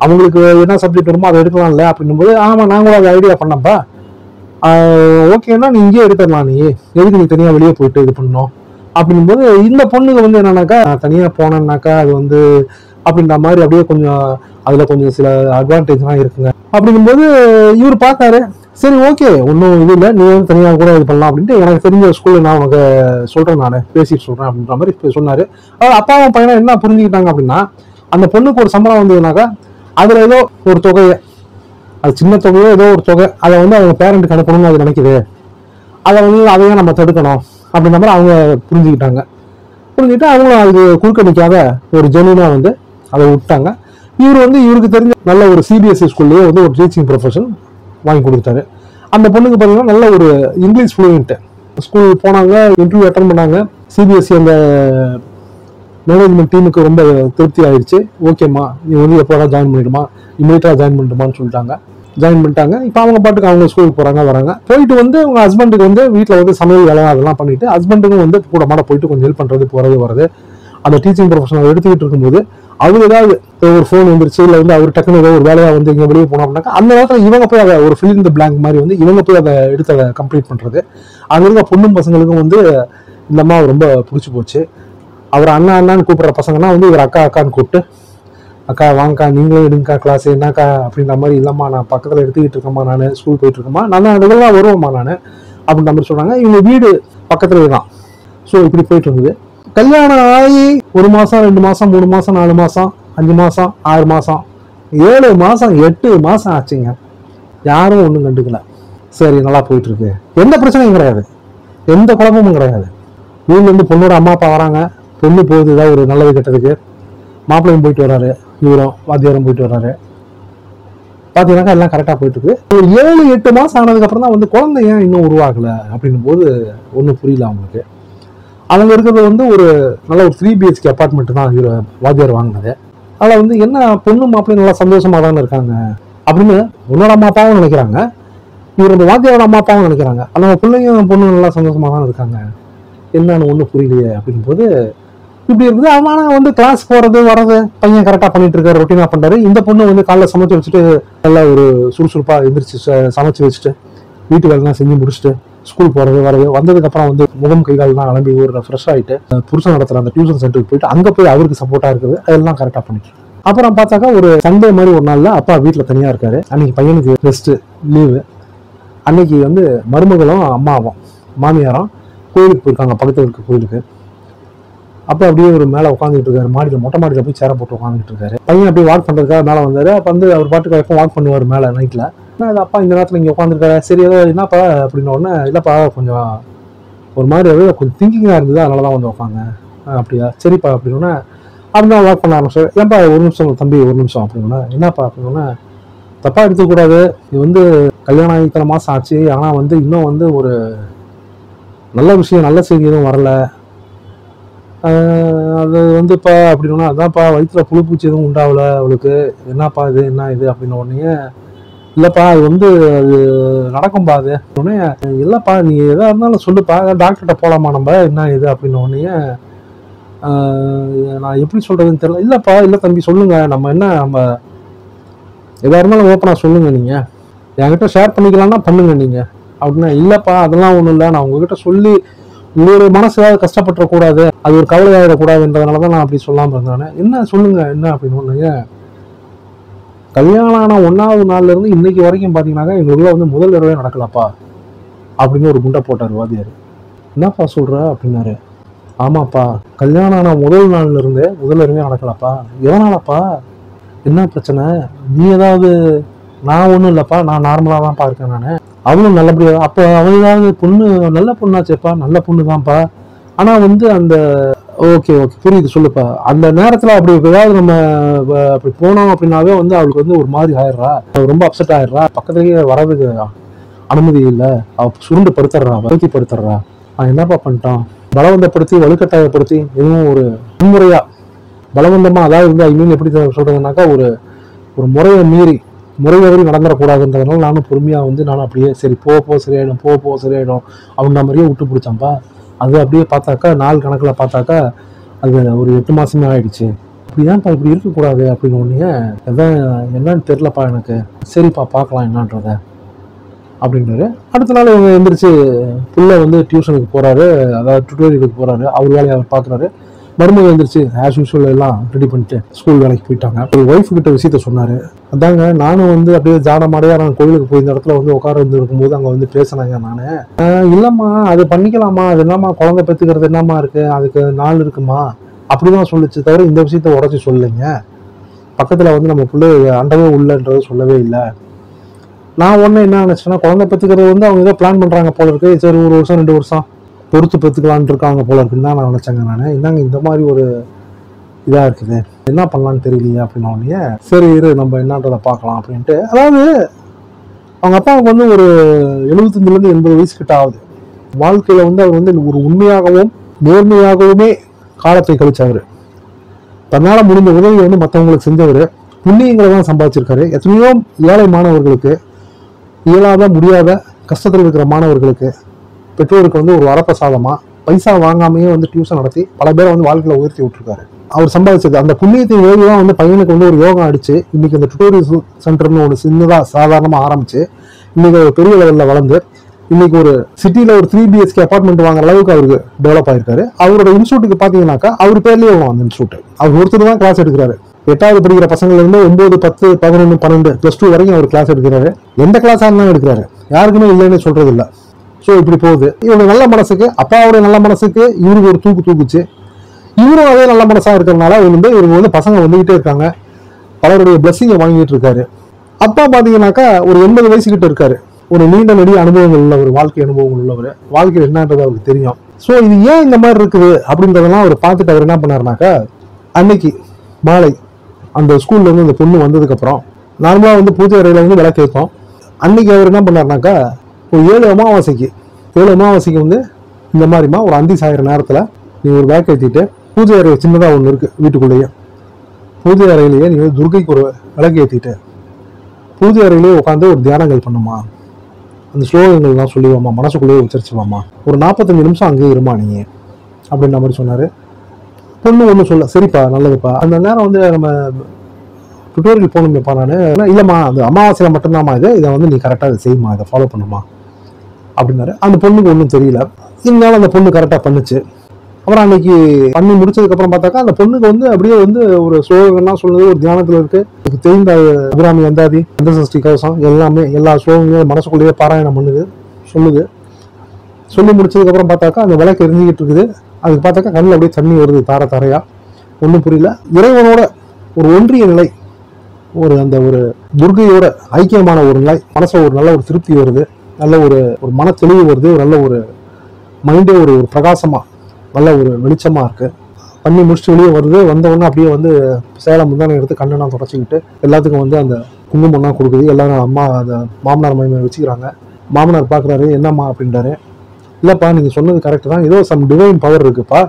அவங்களுக்கு என்ன சப்ஜெக்ட் வருமோ அதை எடுக்கலாம்ல அப்படின்னும் போது, ஆமாம் நாங்களும் அதை ஐடியா பண்ணப்பா, ஓகேன்னா நீ இங்கே எடுத்துடலாம், நீ எதுக்கு நீ தனியாக வெளியே போயிட்டு இது பண்ணணும் அப்படின்னும் போது, இந்த பொண்ணுக்கு வந்து என்னன்னாக்கா தனியாக போனேன்னாக்கா அது வந்து அப்படின்ற மாதிரி அப்படியே கொஞ்சம் அதில் கொஞ்சம் சில அட்வான்டேஜ்லாம் இருக்குங்க அப்படிங்கும்போது இவர் பார்த்தாரு. சரி ஓகே ஒன்றும் இது இல்லை, நீ வந்து தனியாக கூட இது பண்ணலாம் அப்படின்ட்டு, எனக்கு தெரிஞ்ச ஸ்கூலில் நான் உனக்கு சொல்கிறேன், நான் பேசிட்டு சொல்கிறேன் அப்படின்ற மாதிரி சொன்னார். அப்பாவும் பையனா என்ன புரிஞ்சுக்கிட்டாங்க அப்படின்னா, அந்த பொண்ணுக்கு ஒரு சம்பளம் வந்ததுனாக்கா அதில் ஏதோ ஒரு தொகையை, அது சின்ன தொகையோ ஏதோ ஒரு தொகை, அதை வந்து அவங்க பேரண்ட்டுக்கு அனுப்பணும்னு அது நினைக்குது, அதை வந்து அதையும் நம்ம தடுக்கணும் அப்படின்ற மாதிரி அவங்க புரிஞ்சுக்கிட்டு அவங்களும் அதுக்கு குறுக்க நிற்காத ஒரு ஜெனுவனா வந்து அதை விட்டாங்க. இவருக்கு தெரிஞ்ச நல்ல ஒரு சிபிஎஸ்இ ஸ்கூல்லேயே வந்து ஒரு டீச்சிங் ப்ரொஃபஷன் வாங்கி கொடுத்தாரு. அந்த பொண்ணுக்கு பார்த்தீங்கன்னா நல்ல ஒரு இங்கிலீஷ் ஃப்ளூயன்ட். ஸ்கூல் போனாங்க, இன்டர்வியூ அட்டன் பண்ணாங்க. சிபிஎஸ்இ அந்த மேனேஜ்மெண்ட் டீமுக்கு ரொம்ப திருப்தி ஆயிடுச்சு. ஓகேம்மா நீ வந்து எப்போ ஜாயின் பண்ணிடுமா, இமீடியட்டாக ஜாயின் பண்ணிட்டுமான்னு சொல்லிட்டாங்க. ஜாயின் பண்ணிட்டாங்க. இப்போ அவங்க பாட்டுக்கு அவங்க ஸ்கூலுக்கு போகிறாங்க, வராங்க. போயிட்டு வந்து அவங்க ஹஸ்பண்டுக்கு வந்து வீட்டில் வந்து சமையல் வேலை அதெல்லாம் பண்ணிட்டு, ஹஸ்பண்டுக்கும் வந்து கூட மாட போயிட்டு கொஞ்சம் ஹெல்ப் பண்ணுறது, போகிறது வர்றது. அந்த டீச்சிங் ப்ரொஃபஷனல் எடுத்துக்கிட்டு இருக்கும்போது அவர் ஏதாவது ஒரு ஃபோன் வந்துருச்சு, இல்லை வந்து அவர் டக்குனு ஏதோ ஒரு வேலையாக வந்து இங்கே வெளியே போனோம் அப்படின்னாக்கா, அந்த நேரத்தில் இவங்க போய் அதை ஒரு ஃபில் இன் தி பிளாங்க் மாதிரி வந்து இவங்க போய் அதை எடுத்து அதை கம்ப்ளீட் பண்ணுறது. அங்கே இருக்க பொண்ணும் பசங்களுக்கும் வந்து இந்த அம்மா ரொம்ப பிடிச்சி போச்சு. அவர் அண்ணான்னு கூப்பிட்ற பசங்கன்னா வந்து இவர் அக்கான்னு கூப்பிட்டு, அக்கா வாங்கக்கா நீங்களும் எடுங்கக்கா கிளாஸ், என்னக்கா அப்படின்ற மாதிரி, இல்லைம்மா நான் பக்கத்தில் எடுத்துக்கிட்டு இருக்கேம்மா, நான் ஸ்கூல் போயிட்டு இருக்கேம்மா, நான் இதெல்லாம் வருவேம்மா நான் அப்படின்ற மாதிரி சொல்கிறாங்க. இவங்க வீடு பக்கத்துலேயே தான். ஸோ இப்படி போயிட்டு இருந்தது. கல்யாணம் ஆகி 1 மாதம் 2 மாதம் 3 மாதம் 4 மாதம் 5 மாதம் 6 மாதம் 7 மாதம் 8 மாதம் ஆச்சுங்க. யாரும் ஒன்றும் கண்டுக்கல. சரி நல்லா போயிட்டு இருக்கு, எந்த பிரச்சனையும் கிடையாது, எந்த குழப்பமும் கிடையாது. வீட்டிலேருந்து பொண்ணோட அம்மா அப்பா வராங்க, பொண்ணு போகுது ஏதாவது ஒரு நல்லது கெட்டதுக்கு, மாப்பிள்ளையும் போயிட்டு வர்றாரு, இவரும் வாத்தியாரும் போயிட்டு வர்றாரு. பார்த்தீங்கன்னாக்கா எல்லாம் கரெக்டாக போயிட்டு இருக்கு. ஒரு 7-8 மாதம் ஆனதுக்கு அப்புறம் தான் வந்து குழந்தை ஏன் இன்னும் உருவாகலை அப்படின்னும் போது ஒன்றும் புரியல அவங்களுக்கு. அவங்க இருக்கிறது வந்து ஒரு நல்ல ஒரு 3 BHK அப்பார்ட்மெண்ட் தான் இவர் வாத்தியார் வாங்கினது. அதில் வந்து என்ன பொண்ணு மாப்பிள்ளை நல்லா சந்தோஷமாக தானே இருக்காங்க அப்படின்னு உன்னோட அம்மா அப்பாவும் நினைக்கிறாங்க, இவர் அந்த வாத்தியாரோட அம்மா அப்பாவும் நினைக்கிறாங்க. அந்த பிள்ளையும் பொண்ணு நல்லா சந்தோஷமாக தான் இருக்காங்க, என்னன்னு ஒன்றும் புரியலையே அப்படிங்கும் போது இப்படி இருக்குது. அவனா வந்து கிளாஸ் போகிறது வர்றது பையன் கரெக்டாக பண்ணிட்டு இருக்காரு, ரொட்டீனாக பண்ணுறாரு. இந்த பொண்ணு வந்து காலைல சமைச்சு வச்சுட்டு நல்லா ஒரு சுறுசுறுப்பாக எந்திரிச்சு சமைச்சு வச்சுட்டு வீட்டு வேலைலாம் செஞ்சு முடிச்சுட்டு ஸ்கூல் போகிறது வரது, வந்ததுக்கப்புறம் வந்து முகம் கைகால்லாம் கிளம்பி ஒரு ஃப்ரெஷ் ஆகிட்டு புருஷன் நடத்துகிற அந்த டியூஷன் சென்டருக்கு போயிட்டு அங்கே போய் அவருக்கு சப்போர்ட்டாக இருக்குது, அதெல்லாம் கரெக்டாக பண்ணிட்டு. அப்புறம் பார்த்தாக்கா ஒரு சண்டே மாதிரி ஒரு நாளில் அப்பா வீட்டில் தனியாக இருக்காரு. அன்னைக்கு பையனுக்கு ரெஸ்ட்டு லீவு. அன்னைக்கு வந்து மருமகளும் அம்மாவும் மாமியாரும் கோயிலுக்கு போயிருக்காங்க, பக்கத்தில் இருக்க கோயிலுக்கு. அப்போ அப்படியே ஒரு மேலே உட்காந்துட்டு இருக்காரு, மாடியில் மொட்டை மாடியில் போய் சேரை போட்டு உட்காந்துட்டு இருக்காரு. பையன் அப்படியே வாக் பண்ணுறதுக்காக மேலே வந்தார். அப்போ வந்து அவர் பாட்டுக்கு எப்போ வாக் பண்ணுவார் மேலே நைட்டில். அது அப்பா இந்த நேரத்தில் இங்கே உட்காந்துருக்காரு. சரி ஏதோ என்னப்பா அப்படின்ன உடனே, இல்லைப்பா கொஞ்சம் ஒரு மாதிரி கொஞ்சம் திங்கிங்காக இருந்தது, அதனால தான் வந்து உட்காங்க. அப்படியா சரிப்பா அப்படின்னா அப்படின்னா வாக் பண்ண ஆரம்பிச்சார். ஏன்ப்பா ஒரு நிமிஷம் தம்பி ஒரு நிமிஷம் அப்படின்னா, என்னப்பா அப்படின்னா, தப்பாக எடுத்துக்கூடாது, இது வந்து கல்யாணம் ஆகி இத்தனை மாதம் ஆச்சு, ஆனால் வந்து இன்னும் வந்து ஒரு நல்ல விஷயம் நல்ல செய்தி எதுவும் வரல. அது வந்துப்பா அப்படின்னா, அதான்ப்பா வயிற்றுல புழு பூச்சி எதுவும் உண்டாகல அவளுக்கு, என்னப்பா இது என்ன இது அப்படின்ன உடனே, இல்லைப்பா அது வந்து அது நடக்கும்பா அது உடனே, இல்லைப்பா நீ எதாக இருந்தாலும் சொல்லுப்பா, டாக்டர்கிட்ட போகலாமா நம்ம என்ன இது அப்படின்ன உடனே, நான் எப்படி சொல்கிறதுன்னு தெரியல. இல்லைப்பா இல்லை தம்பி சொல்லுங்கள், நம்ம என்ன நம்ம எதாக இருந்தாலும் ஓப்பனாக சொல்லுங்கள், நீங்கள் என்கிட்ட ஷேர் பண்ணிக்கலாம்னா பண்ணுங்க நீங்கள் அப்படின்னா, இல்லைப்பா அதெல்லாம் ஒன்றும் இல்லை, நான் உங்ககிட்ட சொல்லி உங்களுடைய மனசு ஏதாவது கஷ்டப்பட்டுறக்கூடாது, அது ஒரு கவலையாயிடக்கூடாதுன்றதுனால தான் நான் அப்படி சொல்லாமல் இருந்தேன். என்ன சொல்லுங்கள் என்ன அப்படின்னு ஒன்றுங்க. கல்யாணம் ஆன 1வது நாள்லேருந்து இன்னைக்கு வரைக்கும் பார்த்தீங்கன்னாக்கா எங்களுக்குள்ள வந்து முதல் தடவை நடக்கலப்பா அப்படின்னு ஒரு குண்டை போட்டார் வாதியார். என்னப்பா சொல்கிற அப்படின்னாரு. ஆமாப்பா கல்யாணம் ஆன முதல் நாள்லேருந்து முதல் தடவை நடக்கலப்பா. எதனாலப்பா, என்ன பிரச்சனை, நீ ஏதாவது, நான் ஒன்றும் இல்லைப்பா, நான் நார்மலாக தான்ப்பா இருக்கேன், நான் அவளும் நல்லபடியாக, அப்போ அவள் ஏதாவது பொண்ணு நல்ல பொண்ணாச்சேப்பா, நல்ல பொண்ணு தான்ப்பா, ஆனால் வந்து அந்த ஓகே ஓகே புரியுது சொல்லுப்பா, அந்த நேரத்தில் அப்படி ஏதாவது நம்ம அப்படி போனோம் அப்படின்னாவே வந்து அவளுக்கு வந்து ஒரு மாதிரி ஆயிடுறா, ரொம்ப அப்செட் ஆயிடுறா, பக்கத்துலேயே வர்றதுக்கு அனுமதி இல்லை, அவள் சுருண்டு படுத்துடுறா, வளர்த்தி படுத்துடுறா. என்னப்பா பண்ணிட்டான், பலவந்தப்படுத்தி வலுக்கட்டாயப்படுத்தி எதுவும் ஒரு முன்முறையாக பலவந்தமாக, அதாவது வந்து ஐ மீன் எப்படி சொல்கிறதுனாக்கா ஒரு ஒரு முறையை மீறி முறைவரி நடந்துடக்கூடாதுன்றதுனால நானும் பொறுமையாக வந்து நானும் அப்படியே சரி போ சரியாயிடும் போ சரியாயிடும் அப்படின்ற மாதிரியே விட்டு பிடிச்சான்ப்பா. அது அப்படியே பார்த்தாக்கா நாள் கணக்கில் பார்த்தாக்கா அது ஒரு 8 மாதமே ஆயிடுச்சு. இப்படிதான்ப்பா இப்படி இருக்கக்கூடாது அப்படின்னு ஒன்று எதான் என்னன்னு தெரிலப்பா எனக்கு, சரிப்பா பார்க்கலாம் என்னன்றத அப்படின்றாரு. அடுத்த நாள் இவங்க எந்திரிச்சு புள்ள வந்து டியூஷனுக்கு போகிறாரு, அதாவது டுட்டோரியலுக்கு போகிறாரு, அவர் வேலையை அவர் பார்க்குறாரு. மருமகள் எழுந்திரிச்சு ஆஸ் யூஸ்வல் எல்லாம் ரெடி பண்ணிட்டு ஸ்கூல் வேலைக்கு போயிட்டாங்க. ஒரு ஒய்ஃப் கிட்ட விஷயத்த சொன்னாரு. அதாங்க நானும் வந்து அப்படியே ஜாட மாடையா நான் கோயிலுக்கு போய் இந்த இடத்துல வந்து உட்கார வந்து இருக்கும்போது அங்க வந்து பேசினாங்க. நானு இல்லம்மா அது பண்ணிக்கலாமா, அது என்னம்மா குழந்தை பெற்றுக்கிறது என்னம்மா இருக்கு, அதுக்கு நாள் இருக்குமா அப்படிதான் சொல்லிச்சு தவிர இந்த விஷயத்த உடச்சி சொல்லலைங்க. பக்கத்துல வந்து நம்ம பிள்ளை அண்டவே உள்ளன்றது சொல்லவே இல்லை. நான் ஒண்ணு என்ன நினைச்சேன்னா, குழந்தை பெற்றுக்கிறது வந்து அவங்க ஏதோ பிளான் பண்றாங்க போல இருக்கு, சரி 1 வருஷம் 2 வருஷம் பொறுத்து பெற்றுக்கலான் இருக்காங்க போல இருக்குன்னு தான் நான் நினைச்சேங்க. நான் என்னங்க இந்த மாதிரி ஒரு இதா இருக்குது, என்ன பண்ணலான்னு தெரியலையே அப்படின்னோடனே சரி இரு நம்ம என்னன்றதை பார்க்கலாம் அப்படின்ட்டு. அதாவது அவங்க அப்பாவுக்கு வந்து ஒரு 75 to 80 வயசு கிட்ட ஆகுது. வாழ்க்கையில வந்து அவர் வந்து ஒரு உண்மையாகவும் நேர்மையாகவுமே காலத்தை கழிச்சவர். தன்னால முடிஞ்ச உதவியை வந்து மற்றவங்களுக்கு செஞ்சவர், புண்ணியங்களை தான் சம்பாதிச்சிருக்காரு. எத்தனையோ ஏழை மாணவர்களுக்கு, இயலாத முடியாத கஷ்டத்தில் இருக்கிற மாணவர்களுக்கு பெற்றோருக்கு வந்து ஒரு வரப்பிரசாதமா பைசா வாங்காமையே வந்து டியூஷன் நடத்தி பல பேரை வந்து வாழ்க்கையில உயர்த்தி விட்டுருக்காரு. அவர் சம்பாதிச்சது அந்த புண்ணியத்தின் வேலையை தான் வந்து பையனுக்கு வந்து ஒரு யோகம் அடிச்சு இன்னைக்கு இந்த டுட்டோரியல் சென்டர்னு ஒரு சின்னதா சாதாரணமா ஆரம்பிச்சு இன்னைக்கு ஒரு பெரிய லெவலில் வளர்ந்து இன்னைக்கு ஒரு சிட்டியில ஒரு 3 BHK அபார்ட்மெண்ட் வாங்குற அளவுக்கு அவருக்கு டெவலப் ஆயிருக்காரு. அவரோட இன்ஸ்டியூட்டுக்கு பாத்தீங்கன்னாக்கா அவர் பேர்லயே வரும் அந்த இன்ஸ்டியூட். அவர் ஒருத்தர் தான் கிளாஸ் எடுக்கிறாரு. 8வது படிக்கிற பசங்கள்ல இருந்து 9, 10, 11, 12 +2 வரைக்கும் அவர் கிளாஸ் எடுக்கிறாரு. எந்த கிளாஸா இருந்தாலும் எடுக்கிறாரு, யாருக்குமே இல்லைன்னு சொல்றது இல்லை. ஸோ இப்படி போகுது. இவருடைய நல்ல மனசுக்கு, அப்பாவுடைய நல்ல மனசுக்கு இவருக்கு ஒரு தூக்குச்சு. இவரும் அதே நல்ல மனசா இருக்கிறதுனால இவங்க வந்து பசங்க வந்துகிட்டே இருக்காங்க, பலருடைய பிளஸிங்கை வாங்கிட்டு இருக்காரு. அப்பா பாத்தீங்கன்னாக்கா ஒரு 80 வயசு கிட்ட இருக்காரு. ஒரு நீண்ட நெடிய அனுபவங்கள் உள்ளவர், வாழ்க்கை அனுபவங்கள் உள்ளவர், வாழ்க்கையில் என்னன்றது அவருக்கு தெரியும். ஸோ இது ஏன் இந்த மாதிரி இருக்குது அப்படின்றதெல்லாம் அவர் பார்த்துட்டு அவர் என்ன பண்ணாருனாக்கா, அன்னைக்கு மாலை அந்த ஸ்கூல்ல இருந்து அந்த பொண்ணு வந்ததுக்கு அப்புறம் நார்மலா வந்து பூஜை அறையில வந்து விளக்கேற்றோம். அன்னைக்கு அவர் என்ன பண்ணாருனாக்கா, ஒரு 7 அமாவாசைக்கு வந்து இந்த மாதிரிமா ஒரு அந்தி சாயிற நேரத்துல நீ ஒரு பேக் ஏற்றிட்டு பூஜை அறை சின்னதா ஒன்று இருக்கு வீட்டுக்குள்ளேயே, பூஜை அறையிலேயே நீ துர்கைக்கு ஒரு விளக்கு ஏற்றிட்டு பூஜை அறையிலேயே உட்காந்து ஒரு தியானங்கள் பண்ணுமா, அந்த ஸ்லோகங்கள்லாம் சொல்லுவாமா, மனசுக்குள்ளேயே உச்சரிச்சுவாமா, ஒரு 45 நிமிஷம் அங்கேயே இருமா நீ அப்படின்ற மாதிரி சொன்னாரு. பொண்ணு ஒன்று சொல்ல, சரிப்பா நல்லதுப்பா. அந்த நேரம் வந்து நம்ம டுட்டோரியல் போகணுமேப்பா. நான் இல்லைம்மா அது அமாவாசையில் மட்டும்தான்மா, இதை வந்து நீ கரெக்டாக இதை செய்யுமா, இதை ஃபாலோ பண்ணுமா அப்படின்னாரு. அந்த பொண்ணுக்கு ஒன்றும் தெரியல. இருந்தாலும் அந்த பொண்ணு கரெக்டா பண்ணுச்சு. அப்புறம் அன்னைக்கு பண்ணி முடிச்சதுக்கு அப்புறம் பார்த்தாக்கா அந்த பொண்ணுக்கு வந்து அப்படியே வந்து ஒரு ஸ்லோகங்கள்லாம் சொல்லுது, ஒரு தியானத்துல இருக்கு. தெரிந்த அபிராமி அந்தாதி, அந்த சஷ்டி கவசம் எல்லாமே எல்லா ஸ்லோகங்களையும் மனசுக்குள்ளேயே பாராயணம் பண்ணுது, சொல்லுது. சொல்லி முடிச்சதுக்கு அப்புறம் பார்த்தாக்கா அந்த விளக்கு எரிஞ்சுக்கிட்டு இருக்குது. அதுக்கு பார்த்தாக்கா கண்ணில் அப்படியே தண்ணி வருது தார தாரையா. ஒன்றும் புரியல. இறைவனோட ஒரு ஒன்றிய நிலை, ஒரு அந்த ஒரு துர்கையோட ஐக்கியமான ஒரு நிலை, மனசுல ஒரு நல்ல ஒரு திருப்தி வருது, நல்ல ஒரு ஒரு மன தெளிவு வருது, ஒரு நல்ல ஒரு மைண்டே ஒரு பிரகாசமா நல்ல ஒரு வெளிச்சமா இருக்கு. பண்ணி முடிச்சுட்டு வெளியே வருது. வந்தவொடனே அப்படியே வந்து சேலை முந்தானை எடுத்து கண்ணெல்லாம் தொடச்சிக்கிட்டு எல்லாத்துக்கும் வந்து அந்த குங்குமம்லாம் கொடுக்குது. எல்லாரும் அம்மா அந்த மாமனார் மையம் வச்சுக்கிறாங்க. மாமனார் பார்க்குறாரு, என்னம்மா அப்படின்றாரு. இல்லைப்பா நீங்கள் சொன்னது கரெக்டு தான், ஏதோ சம் டிவைன் பவர் இருக்குப்பா,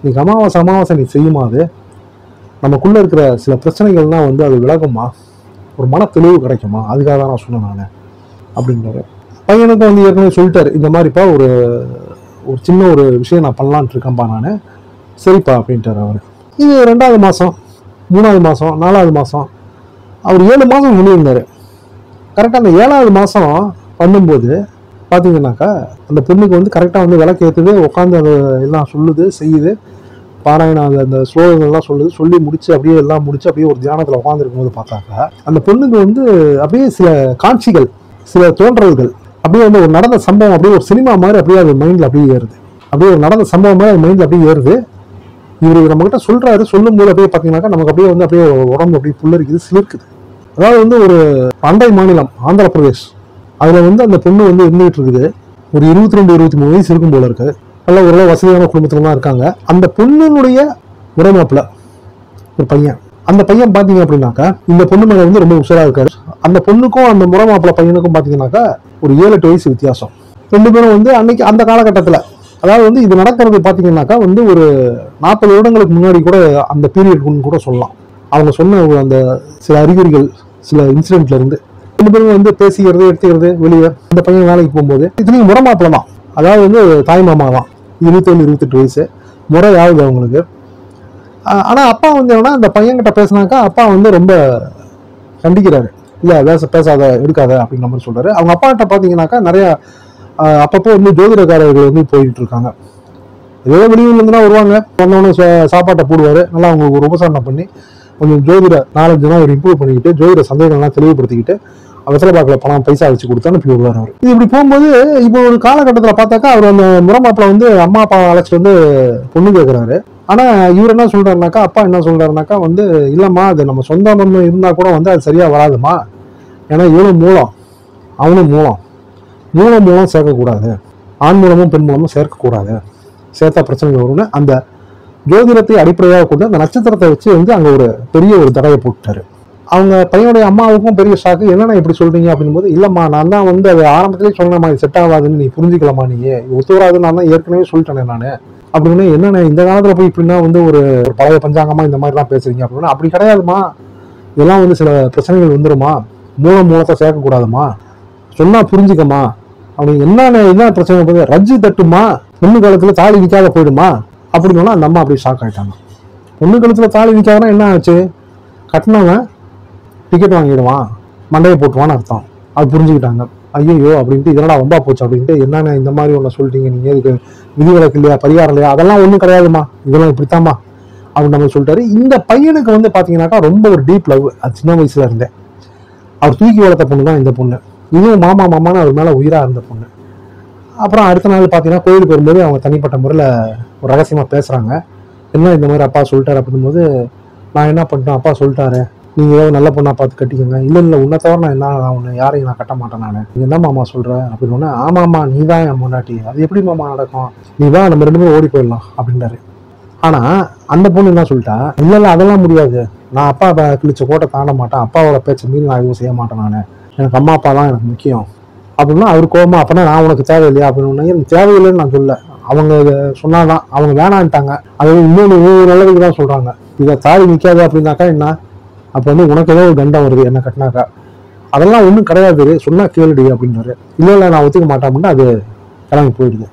நீங்கள் அமாவாசை நீ செய்யுமா, அது நமக்குள்ளே இருக்கிற சில பிரச்சனைகள்லாம் வந்து அது விலகுமா, ஒரு மன தெளிவு கிடைக்குமா, அதுக்காக தான் நான் சொன்னேன் நான் அப்படின்றாரு. பையனுக்கும் வந்து ஏற்கனவே சொல்லிட்டாரு, இந்த மாதிரிப்பா ஒரு ஒரு சின்ன ஒரு விஷயம் நான் பண்ணலான்ட்டு இருக்கேன்ப்பா நான். சரிப்பா அப்படின்ட்டார் அவர். இது 2வது மாதம், 3வது மாதம், 4வது மாதம், அவர் 7 மாதம் பண்ணியிருந்தார். கரெக்டாக அந்த 7வது மாதம் பண்ணும்போது பார்த்தீங்கன்னாக்கா அந்த பொண்ணுக்கு வந்து கரெக்டாக வந்து விளக்கு ஏற்றுது, உட்காந்து அதை எல்லாம் சொல்லுது, செய்யுது, பாராயணம் அந்த ஸ்லோகங்கள்லாம் சொல்லுது. சொல்லி முடிச்சு அப்படியே எல்லாம் முடிச்சு அப்படியே ஒரு தியானத்தில் உட்காந்துருக்கும் போது பார்த்தாக்கா அந்த பொண்ணுக்கு வந்து அப்படியே சில காட்சிகள், சில தோன்றல்கள், அப்படியே வந்து ஒரு நடந்த சம்பவம் அப்படியே ஒரு சினிமா மாதிரி அப்படியே அது மைண்டில் அப்படியே ஏறுது. அப்படியே ஒரு நடந்த சம்பவம் மாதிரி அது மைண்டில் அப்படியே ஏறுது. இவர் நம்மகிட்ட சொல்றாரு. சொல்லும் போது அப்படியே பார்த்தீங்கன்னாக்கா நமக்கு அப்படியே வந்து அப்படியே உடம்பு அப்படியே புல்லரிக்குது, சிலிர்க்குது. அதாவது வந்து ஒரு அண்டை மாநிலம் ஆந்திர பிரதேஷ், அதுல வந்து அந்த பொண்ணு வந்து இருந்துகிட்டு இருக்குது. ஒரு 22-23 வயசு இருக்கும் போல இருக்கு. நல்ல ஓரளவு வசதியான குடும்பத்துல தான் இருக்காங்க. அந்த பொண்ணுடைய உடமாப்புல ஒரு பையன், அந்த பையன் பாத்தீங்க அப்படின்னாக்கா இந்த பொண்ணு மேல வந்து ரொம்ப உஷாரா இருக்காரு. அந்த பொண்ணுக்கும் அந்த முறமாப்பிள பையனுக்கும் பாத்தீங்கன்னாக்கா ஒரு 7-8 வயசு வித்தியாசம். 2 பேரும் வந்து அன்னைக்கு அந்த காலகட்டத்துல, அதாவது வந்து இது நடக்கிறது பாத்தீங்கன்னாக்கா வந்து ஒரு 40 வருடங்களுக்கு முன்னாடி கூட, அந்த பீரியட் கூட சொல்லலாம். அவங்க சொன்ன அந்த சில அறிகுறிகள், சில இன்சிடென்ட்ல இருந்து 2 பேரும் வந்து பேசிக்கிறது, எடுத்துக்கிறது வெளியே. அந்த பையன் வேலைக்கு போகும்போது இதுலயும் முறமாப்பிள தான், அதாவது வந்து தாய் மாமா தான், 27-28 வயசு முறை ஆகுது அவங்களுக்கு. ஆனா அப்பா வந்து என்னன்னா அந்த பையன்கிட்ட பேசினாக்கா அப்பா வந்து ரொம்ப கண்டிக்கிறாரு. இல்ல பேசாத, எடுக்காத அப்படிங்கிற மாதிரி சொல்றாரு. அவங்க அப்பா கிட்ட பாத்தீங்கன்னாக்கா நிறைய அப்பப்போ வந்து ஜோதிடக்காரர்கள் வந்து போயிட்டு இருக்காங்க. ஏதோ வெளியூர்ல இருந்துனா வருவாங்க, வந்தவொடனே சாப்பாட்டை போடுவாரு, நல்லா அவங்களுக்கு ஒரு உபசாரணம் பண்ணி கொஞ்சம் ஜோதிட நாலேஜ் ஒரு இம்ப்ரூவ் பண்ணிக்கிட்டு, ஜோதிட சந்தேகங்கள்லாம் தெளிவுபடுத்திக்கிட்டு வெத்தலை பாக்கில் பணம் பைசா வச்சு கொடுத்தா அனுப்பி விடுவார் அவர். இது இப்படி போகும்போது இப்போ ஒரு காலகட்டத்தில் பார்த்தாக்கா அவர் அந்த முறமாப்பிள வந்து அம்மா அப்பா அழைச்சிட்டு வந்து பொண்ணு கேட்குறாரு. ஆனா இவர் என்ன சொல்றாருனாக்கா, அப்பா என்ன சொல்றாருனாக்கா வந்து இல்லம்மா, அது நம்ம சொந்த பந்தம் இருந்தா கூட வந்து அது சரியா வராதுமா, ஏன்னா இவனும் மூலம் அவனும் மூலம் சேர்க்கக்கூடாது, ஆண் மூலமும் பெண் மூலமும் சேர்க்கக்கூடாது, சேர்த்தா பிரச்சனைகள் வரும்னு அந்த ஜோதிடத்தை அடிப்படையாக கொண்டு அந்த நட்சத்திரத்தை வச்சு வந்து அங்க ஒரு பெரிய ஒரு தடையை போட்டுட்டாரு. அவங்க பையனுடைய அம்மாவுக்கும் பெரிய ஷாக்கு. என்னென்ன இப்படி சொல்றீங்க அப்படின் போது, இல்லம்மா நான் தான் வந்து அது ஆரம்பத்திலேயே சொன்னேம்மா, இது செட் ஆகாதுன்னு, நீ புரிஞ்சுக்கலாமா, நீ ஒத்து வராதுன்னு நான் தான் ஏற்கனவே சொல்லிட்டேனே நான் அப்படின்னு. என்னென்ன இந்த காலத்துல போய் இப்படின்னா வந்து ஒரு பழைய பஞ்சாங்கமா இந்த மாதிரிலாம் பேசுறீங்க அப்படின்னா, அப்படி கிடையாதுமா, இதெல்லாம் வந்து சில பிரச்சனைகள் வந்துருமா, மூலத்தை சேர்க்கக்கூடாதுமா, சொன்னா புரிஞ்சுக்கமா அப்படி. என்ன பிரச்சனை போது, ரஜ்ஜு தட்டுமா, பொண்ணு காலத்துல தாலி நிக்காத போயிடுமா அப்படின்னு அந்த அம்மா அப்படி ஷாக் ஆயிட்டாங்க. பொண்ணு காலத்துல தாலி நிக்காதனா என்ன ஆச்சு, கட்டினவன் டிக்கெட் வாங்கிடுவான், மண்டையை போட்டுவான்னு அர்த்தம். அது புரிஞ்சுக்கிட்டாங்க. ஐயோ அப்படின்ட்டு இதனடா வம்பா போச்சு அப்படின்ட்டு, என்னென்ன இந்த மாதிரி ஒன்று சொல்லிட்டீங்க நீங்க, இதுக்கு விதிவிலக்கு இல்லையா, பரிகாரம் இல்லையா, அதெல்லாம் ஒன்றும் கிடையாதுமா, இதெல்லாம் இப்படித்தாம்மா அப்படின்னு நம்ம சொல்லிட்டாரு. இந்த பையனுக்கு வந்து பாத்தீங்கன்னாக்கா ரொம்ப ஒரு டீப் லவ், அது சின்ன வயசுல இருந்தே. அவர் தூக்கி வளர்த்த பொண்ணு தான் இந்த பொண்ணு. இதுவும் மாமான்னு அவர் மேல உயிரா இருந்த பொண்ணு. அப்புறம் அடுத்த நாள் பாத்தீங்கன்னா கோயிலுக்கு வரும்போது அவங்க தனிப்பட்ட முறையில ஒரு ரகசியமா பேசுறாங்க. என்ன இந்த மாதிரி அப்பா சொல்லிட்டாரு அப்படின் போது, நான் என்ன பண்ணிட்டேன், அப்பா சொல்லிட்டாரு, நீங்க ஏதாவது நல்ல பொண்ணா பார்த்து கட்டிக்கோங்க. இல்ல உன்னை தவிர நான் என்ன, நான் உன்னை யாரையும் நான் கட்ட மாட்டேன், நான் என்ன மாமா சொல்ற அப்படின்னு. ஆமாமா, நீ தான் என் முன்னாடி, அது எப்படி மாமா நடக்கும், நீ தான், நம்ம 2 பேரும் ஓடி போயிடலாம் அப்படின்றாரு. ஆனா அந்த பொண்ணு என்ன சொல்லிட்டா, இல்ல அதெல்லாம் முடியாது, நான் அப்பா கிழிச்ச கோட்டை தாண்ட மாட்டேன், அப்பாவோட பேச்சை மீறி நான் எதுவும் செய்ய மாட்டேன், நான் எனக்கு அம்மா அப்பா தான் எனக்கு முக்கியம் அப்படின்னா. அவர் கோபமா, அப்பனா நான் உனக்கு தேவையில்லையா அப்படின்னு. எனக்கு தேவையில்லைன்னு நான் சொல்ல, அவங்க சொன்னாதான், அவங்க வேணான்ட்டாங்க, அது இன்னொன்று நல்லதுக்கு தான் சொல்றாங்க, இதை தாலி நிற்காது அப்படின்னாக்கா என்ன, அப்போ வந்து உனக்கு ஏதோ ஒரு கண்டம் வருது என்ன கட்டினாக்கா, அதெல்லாம் ஒன்றும் கிடையாது, சொன்னா கேளுடி அப்படின்னாரு. இல்லை நான் ஒத்துக்க மாட்டேன் அப்படின்னா அது கிளம்பி போயிடுது.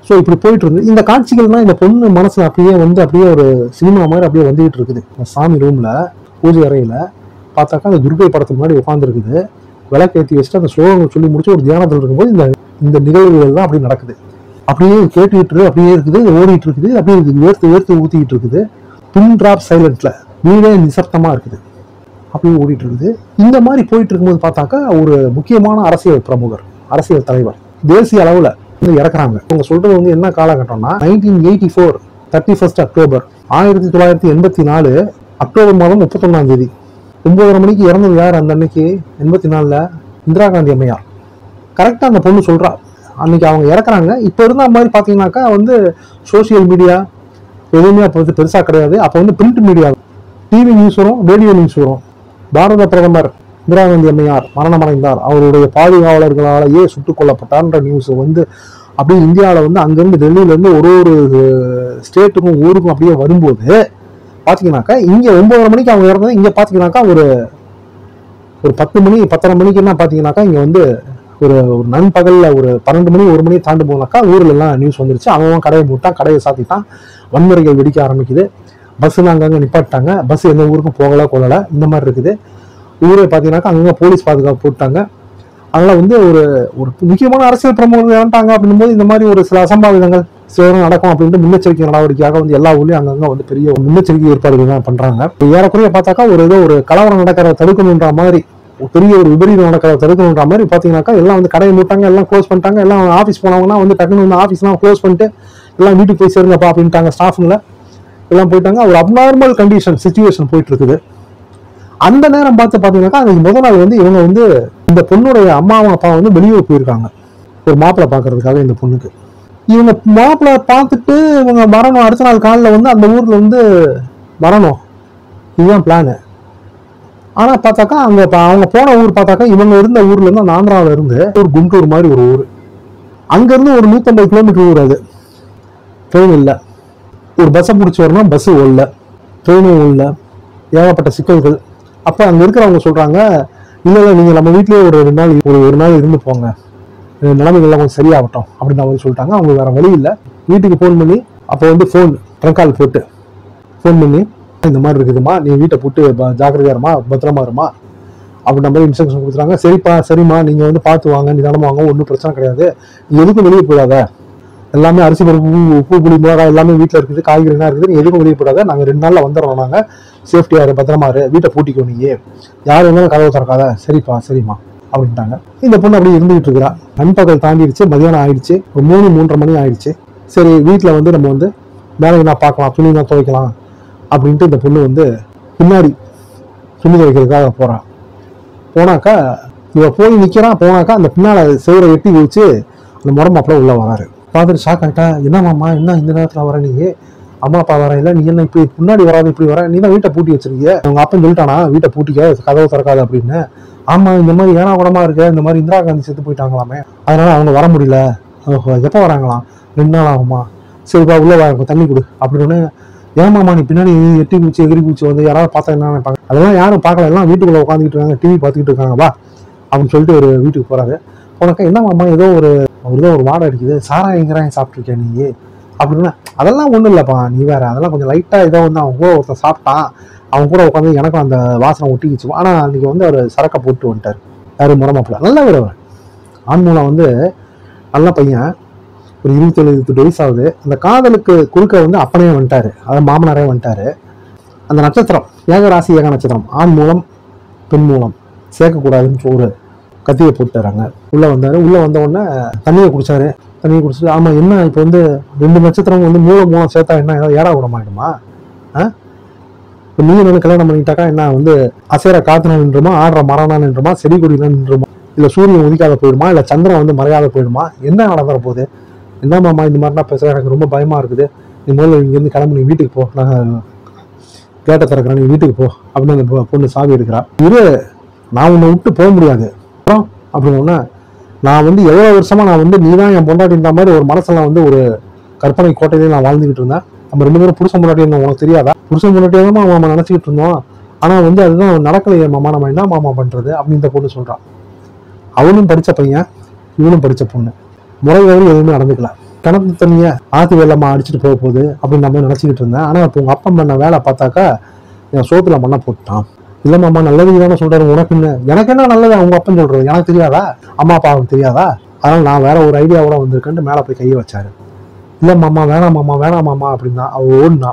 ஸோ இப்படி போயிட்டு இருந்து இந்த காட்சிகள்லாம் இந்த பொண்ணு மனசுல அப்படியே வந்து அப்படியே ஒரு சினிமா மாதிரி அப்படியே வந்துகிட்டு இருக்குது. சாமி ரூம்ல பூஜை அறையில பார்த்தாக்கா அந்த துர்கை படத்துக்கு முன்னாடி உட்காந்துருக்குது. விளக்கேற்றி வச்சுட்டு அந்த ஸ்லோகங்கள் சொல்லி முடிச்சு ஒரு தியானத்தில் இருக்கும்போது இந்த இந்த நிகழ்வுகள் தான் அப்படி நடக்குது. அப்படியே கேட்டுக்கிட்டு அப்படியே இருக்குது, ஓடிட்டு இருக்குது, அப்படியே இருக்குது, வேர்த்து வேர்த்து ஊத்திக்கிட்டு இருக்குது. பின் டிராப் சைலண்ட்ல வீடே நிசப்தமா இருக்குது, அப்படியே ஓடிட்டு இருக்குது. இந்த மாதிரி போயிட்டு இருக்கும்போது பார்த்தாக்கா ஒரு முக்கியமான அரசியல் பிரமுகர், அரசியல் தலைவர் தேசிய அளவுல வந்து இறக்குறாங்க. அவங்க சொல்றது வந்து என்ன காலகட்டம்னா 1984 31 அக்டோபர் 1984 அக்டோபர் மாதம் 31 9:30 மணிக்கு இறந்தது யார் அந்த அன்னைக்கு? 84ல இந்திரா காந்தி அம்மையார். கரெக்டா அந்த பொண்ணு சொல்றா அன்னைக்கு அவங்க இறக்குறாங்க. இப்ப இருந்த மாதிரி பாத்தீங்கன்னாக்கா வந்து சோசியல் மீடியா எதுவுமே அப்போ வந்து பெருசா கிடையாது. அப்போ வந்து பிரிண்ட் மீடியா, டிவி நியூஸ் வரும், ரேடியோ நியூஸ் வரும். பாரத பிரதமர் இந்திரா காந்தி அம்மையார் மரணமடைந்தார், அவருடைய பாதுகாவலர்களாலேயே சுட்டுக் கொல்லப்பட்டார்ன்ற நியூஸ் வந்து அப்படியே இந்தியாவில் வந்து அங்கிருந்து டெல்லியில இருந்து ஒரு ஒரு ஸ்டேட்டுக்கும் ஊருக்கும் அப்படியே வரும்போது பாத்தீங்கன்னாக்கா இங்க 9:30 மணிக்கு அவங்க இறந்தது, இங்க பாத்தீங்கன்னாக்கா ஒரு 10 மணி 10:30 மணிக்கு என்ன பாத்தீங்கன்னாக்கா இங்க வந்து ஒரு நண்பகல்ல ஒரு 12 மணி 1 மணியை தாண்டு போனாக்கா ஊர்ல எல்லாம் நியூஸ் வந்துருச்சு. அவன் கடையை மூட்டான், கடையை சாத்திட்டான், வன்முறைகள் வெடிக்க ஆரம்பிக்குது, பஸ்ஸுலாம் அங்கங்க நிப்பாட்டாங்க, பஸ் எந்த ஊருக்கும் போகல கொள்ளல, இந்த மாதிரி இருக்குது. ஊரே பாத்தீங்கன்னாக்கா அங்கங்க போலீஸ் பாதுகாப்பு போட்டாங்க. அதனால வந்து ஒரு ஒரு முக்கியமான அரசியல் பிரமுகர்கள் இறந்துட்டாங்க அப்படின்னும் போது இந்த மாதிரி ஒரு சில அசம்பாவிதங்கள் சேரும் நடக்கும் அப்படின்ட்டு முன்னெச்சரிக்கை நடவடிக்கையாக வந்து எல்லா ஊர்லயும் அங்கங்க வந்து பெரிய முன்னெச்சரிக்கை ஏற்பாடுகள் தான் பண்றாங்க. ஏறக்குறைய பார்த்தாக்கா ஒரு ஏதோ ஒரு கலவரம் நடக்கிறத தடுக்கணுன்ற மாதிரி, பெரிய ஒரு விபரீதம் நடக்கிறத தடுக்கணுன்ற மாதிரி பாத்தீங்கன்னாக்கா எல்லாம் வந்து கடையை மூட்டாங்க, எல்லாம் க்ளோஸ் பண்ணிட்டாங்க. எல்லாம் ஆஃபீஸ் போனவங்கன்னா வந்து டக்குன்னு வந்து ஆஃபீஸ்லாம் க்ளோஸ் பண்ணிட்டு எல்லாம் வீட்டுக்கு போய் சேருங்கப்பா அப்படின்ட்டாங்க. ஸ்டாஃபுங்களை எல்லாம் போயிட்டாங்க. ஒரு அப்நார்மல் கண்டிஷன் சிச்சுவேஷன் போயிட்டு இருக்குது. அந்த நேரம் பாத்தீங்கன்னாக்கா அன்னைக்கு முதல் நாள் வந்து இவங்க வந்து இந்த பொண்ணுடைய அம்மாவும் அப்பா வந்து வெளியூர் போயிருக்காங்க ஒரு மாப்பிள்ளை பாக்குறதுக்காக. இந்த பொண்ணுக்கு இவங்க மாப்பிள்ளை பார்த்துட்டு இவங்க வரணும், அடுத்த நாள் காலைல வந்து அந்த ஊர்ல வந்து வரணும், இதுதான் பிளானு. ஆனா பார்த்தாக்கா அங்க அவங்க போன ஊர் பார்த்தாக்கா இவங்க இருந்த ஊர்ல இருந்து அந்த ஆந்திராவில இருந்து ஒரு குண்டூர் மாதிரி ஒரு ஊர், அங்க இருந்து ஒரு 150 கிலோமீட்டர் ஊர். அது ட்ரெயின் இல்லை, ஒரு பஸ்ஸை பிடிச்சி வரணும், பஸ்ஸு ஓடல, ட்ரெயினும் ஓடல, ஏகப்பட்ட சிக்கல்கள். அப்ப அங்க இருக்கிறவங்க சொல்றாங்க, இல்ல நீங்க நம்ம வீட்லயே ஒரு 2 நாள் ஒரு நாள் இருந்து போங்க, நிலைமைகள்லாம் கொஞ்சம் சரியாகட்டும் அப்படின்னு அவங்க சொல்லிட்டாங்க. அவங்க வேற வழி இல்லை. வீட்டுக்கு ஃபோன் பண்ணி, அப்போ வந்து ஃபோன் ட்ரங்கால் போட்டு ஃபோன் பண்ணி இந்த மாதிரி இருக்குதுமா, நீ வீட்டை போட்டு ஜாக்கிரதையா இருமா, பத்திரமா இருமா அப்படின்ற மாதிரி இன்ஸ்ட்ரக்ஷன் கொடுத்துறாங்க. சரிப்பா சரிம்மா, நீங்க வந்து பார்த்து வாங்க, நிதானமா வாங்க, ஒன்றும் பிரச்சனை கிடையாது, நீ எதுக்கும் வெளியே போடாத, எல்லாமே அரிசி பருப்பு உப்பு புளி மிளகாய் எல்லாமே வீட்டில் இருக்குது, காய்கறிலாம் இருக்குது, நீ எதுக்கும் வெளியே போடாத, நாங்கள் 2 நாளில் வந்துடுறோம், நாங்கள் சேஃப்டியா இரு, பத்திரமா இரு, வீட்டை பூட்டிக்கோ, நீ யார் இருந்தாலும் கதவை திறக்காத, சரிப்பா சரிம்மா அப்படின்ட்டாங்க. இந்த பொண்ணு அப்படி இருந்துகிட்டு இருக்கிறா. நண்பகல் தாண்டிடுச்சு, மதியானம் ஆயிடுச்சு, ஒரு 3-3:30 மணி ஆயிடுச்சு. சரி வீட்டில் வந்து நம்ம வந்து வேலைக்கு நான் பார்க்கலாம், துணி தான் துவைக்கலாம் அப்படின்ட்டு இந்த பொண்ணு வந்து பின்னாடி துணி துவைக்கிறதுக்காக போறான். போனாக்கா இவ போய் நிக்கிறான். போனாக்கா அந்த பின்னால செவரை எட்டி வச்சு அந்த முறமாப்பிள்ள உள்ள வராரு. பார்த்துட்டு ஷாக் ஆகிட்டா, என்ன மாமா என்ன இந்த நேரத்தில் வர, நீங்க அம்மா அப்பா வர இல்லை, நீ என்ன இப்படி முன்னாடி வராது இப்படி வர, நீ தான் வீட்டை பூட்டி வச்சிருக்கீங்க, அவங்க அப்பன் சொல்லிட்டானா வீட்டை பூட்டிக்க, கதவை திறக்காது அப்படின்னு. ஆமா இந்த மாதிரி ஏனா குடமா இருக்க, இந்த மாதிரி இந்திரா காந்தி செத்து போயிட்டாங்களாமே, அதனால அவங்க வர முடியல. ஓஹோ எப்போ வராங்களாம், 2 நாள் ஆகுமா, சரிப்பா உள்ள வர தண்ணி கொடு அப்படின்னு. ஏமாமா நீ பின்னாடி எட்டி குச்சி எகிரி குச்சி வந்து யாராவது பார்த்தா என்ன நினைப்பாங்க, அதெல்லாம் யாரும் பார்க்கல, எல்லாம் வீட்டுக்குள்ள உட்காந்துக்கிட்டு இருக்காங்க, டிவி பார்த்துக்கிட்டு இருக்காங்க, வா அப்படின்னு சொல்லிட்டு ஒரு வீட்டுக்கு போறாரு. உனக்கு என்ன மாமா ஏதோ ஒரு வாடை அடிக்குது, சாராயங்கிறாங்க சாப்பிட்ருக்கேன் நீ அப்படின்னா, அதெல்லாம் ஒன்றும் இல்லைப்பா நீ வேற, அதெல்லாம் கொஞ்சம் லைட்டாக ஏதோ வந்து அவன் கூட ஒருத்தன் சாப்பிட்டான், அவன் கூட உட்காந்து எனக்கும் அந்த வாசனை ஒட்டிக்கிச்சு. ஆனால் அன்றைக்கி வந்து அவர் சரக்கை போட்டு வந்துட்டார். யார் முறமாப்பிள்ள, நல்ல வீரவர், ஆண்மூலம் வந்து நல்ல பையன், ஒரு 27-28 வயசு ஆகுது. அந்த காதலுக்கு குறுக்க வந்து அப்பனையே வந்துட்டாரு, அதாவது மாமனாரே வந்துட்டாரு. அந்த நட்சத்திரம் ஏக நட்சத்திரம், ஆண் மூலம் பெண் மூலம் சேர்க்கக்கூடாதுன்னு ஒரு கத்தியை போட்டுறாங்க. உள்ள வந்தாரு. உள்ள வந்த உடனே தண்ணியை குடிச்சாரு. தண்ணியை குடிச்சிட்டு, ஆமா என்ன இப்போ வந்து 2 நட்சத்திரம் வந்து மூலம் சேர்த்தா என்ன ஏதாவது ஏடா விட மாட்டோமா, இப்போ நீ என்ன கல்யாணம் பண்ணிட்டாக்கா என்ன வந்து அசைற காத்துனா நின்றுமா, ஆடுற மரம்னா நின்றுமா, செடி கொடிலாம் நின்றுமா, இல்லை சூரியன் உதிக்காத போயிடுமா, இல்லை சந்திரன் வந்து மறையாத போயிடுமா, என்ன நடந்துற போகுது, என்ன மாமா இந்த மாதிரிலாம் பேசுகிறேன், எனக்கு ரொம்ப பயமா இருக்குது, நீ முதல்ல இங்கேருந்து கிளம்பி நீ வீட்டுக்கு போ, நான் கேட்ட திறக்கிறேன், நீ வீட்டுக்கு போ அப்படின்னு அந்த பொண்ணு சாவி எடுக்கிறா. நான் உன்னை விட்டு போக முடியாது அப்படின்னா, நான் வந்து எவ்வளவு வருஷமா நான் வந்து நீ தான் என் பொண்டாட்டின்ற மாதிரி ஒரு மனசுல வந்து ஒரு கற்பனை கோட்டையிலேயே நான் வாழ்ந்துகிட்டு இருந்தேன். நம்ம 2 பேரும் புருஷன் பொண்டாட்டி இருந்தோம், உனக்கு தெரியாதா, புருஷன் பொண்டாட்டியே தான் மாமா நினைச்சுக்கிட்டு இருந்தோம், ஆனா வந்து அதுதான் நடக்கலையே மாமா, நம்ம என்ன மாமா பண்றது அப்படின்னு இந்த பொண்ணு சொல்றான். அவனும் படிச்ச பையன், இவனும் படிச்ச பொண்ணு, முறைவேறு எதுவுமே நடந்துக்கல. கிணத்து தண்ணிய ஆத்து வெள்ளமா அடிச்சுட்டு போக போகுது அப்படின்னு நம்ம நினைச்சுக்கிட்டு இருந்தேன். ஆனா இப்போ உங்க அப்பா பண்ண வேலை பார்த்தாக்கா என் சோத்துல மண்ணை போட்டான். இல்ல மாமா நல்லது தானே சொல்றாரு, உனக்கு என்ன, எனக்கு என்ன நல்லது அவங்க அப்பன்னு சொல்றது, எனக்கு தெரியாதா, அம்மா அப்பாவுக்கு தெரியாதா, அதனால நான் வேற ஒரு ஐடியாவோட வந்திருக்கேன்ட்டு மேலே போய் கையை வச்சாரு. இல்லை மாமா வேணாம் மாமா வேணாம் மாமா அப்படின்னா அவள் ஓடுனா.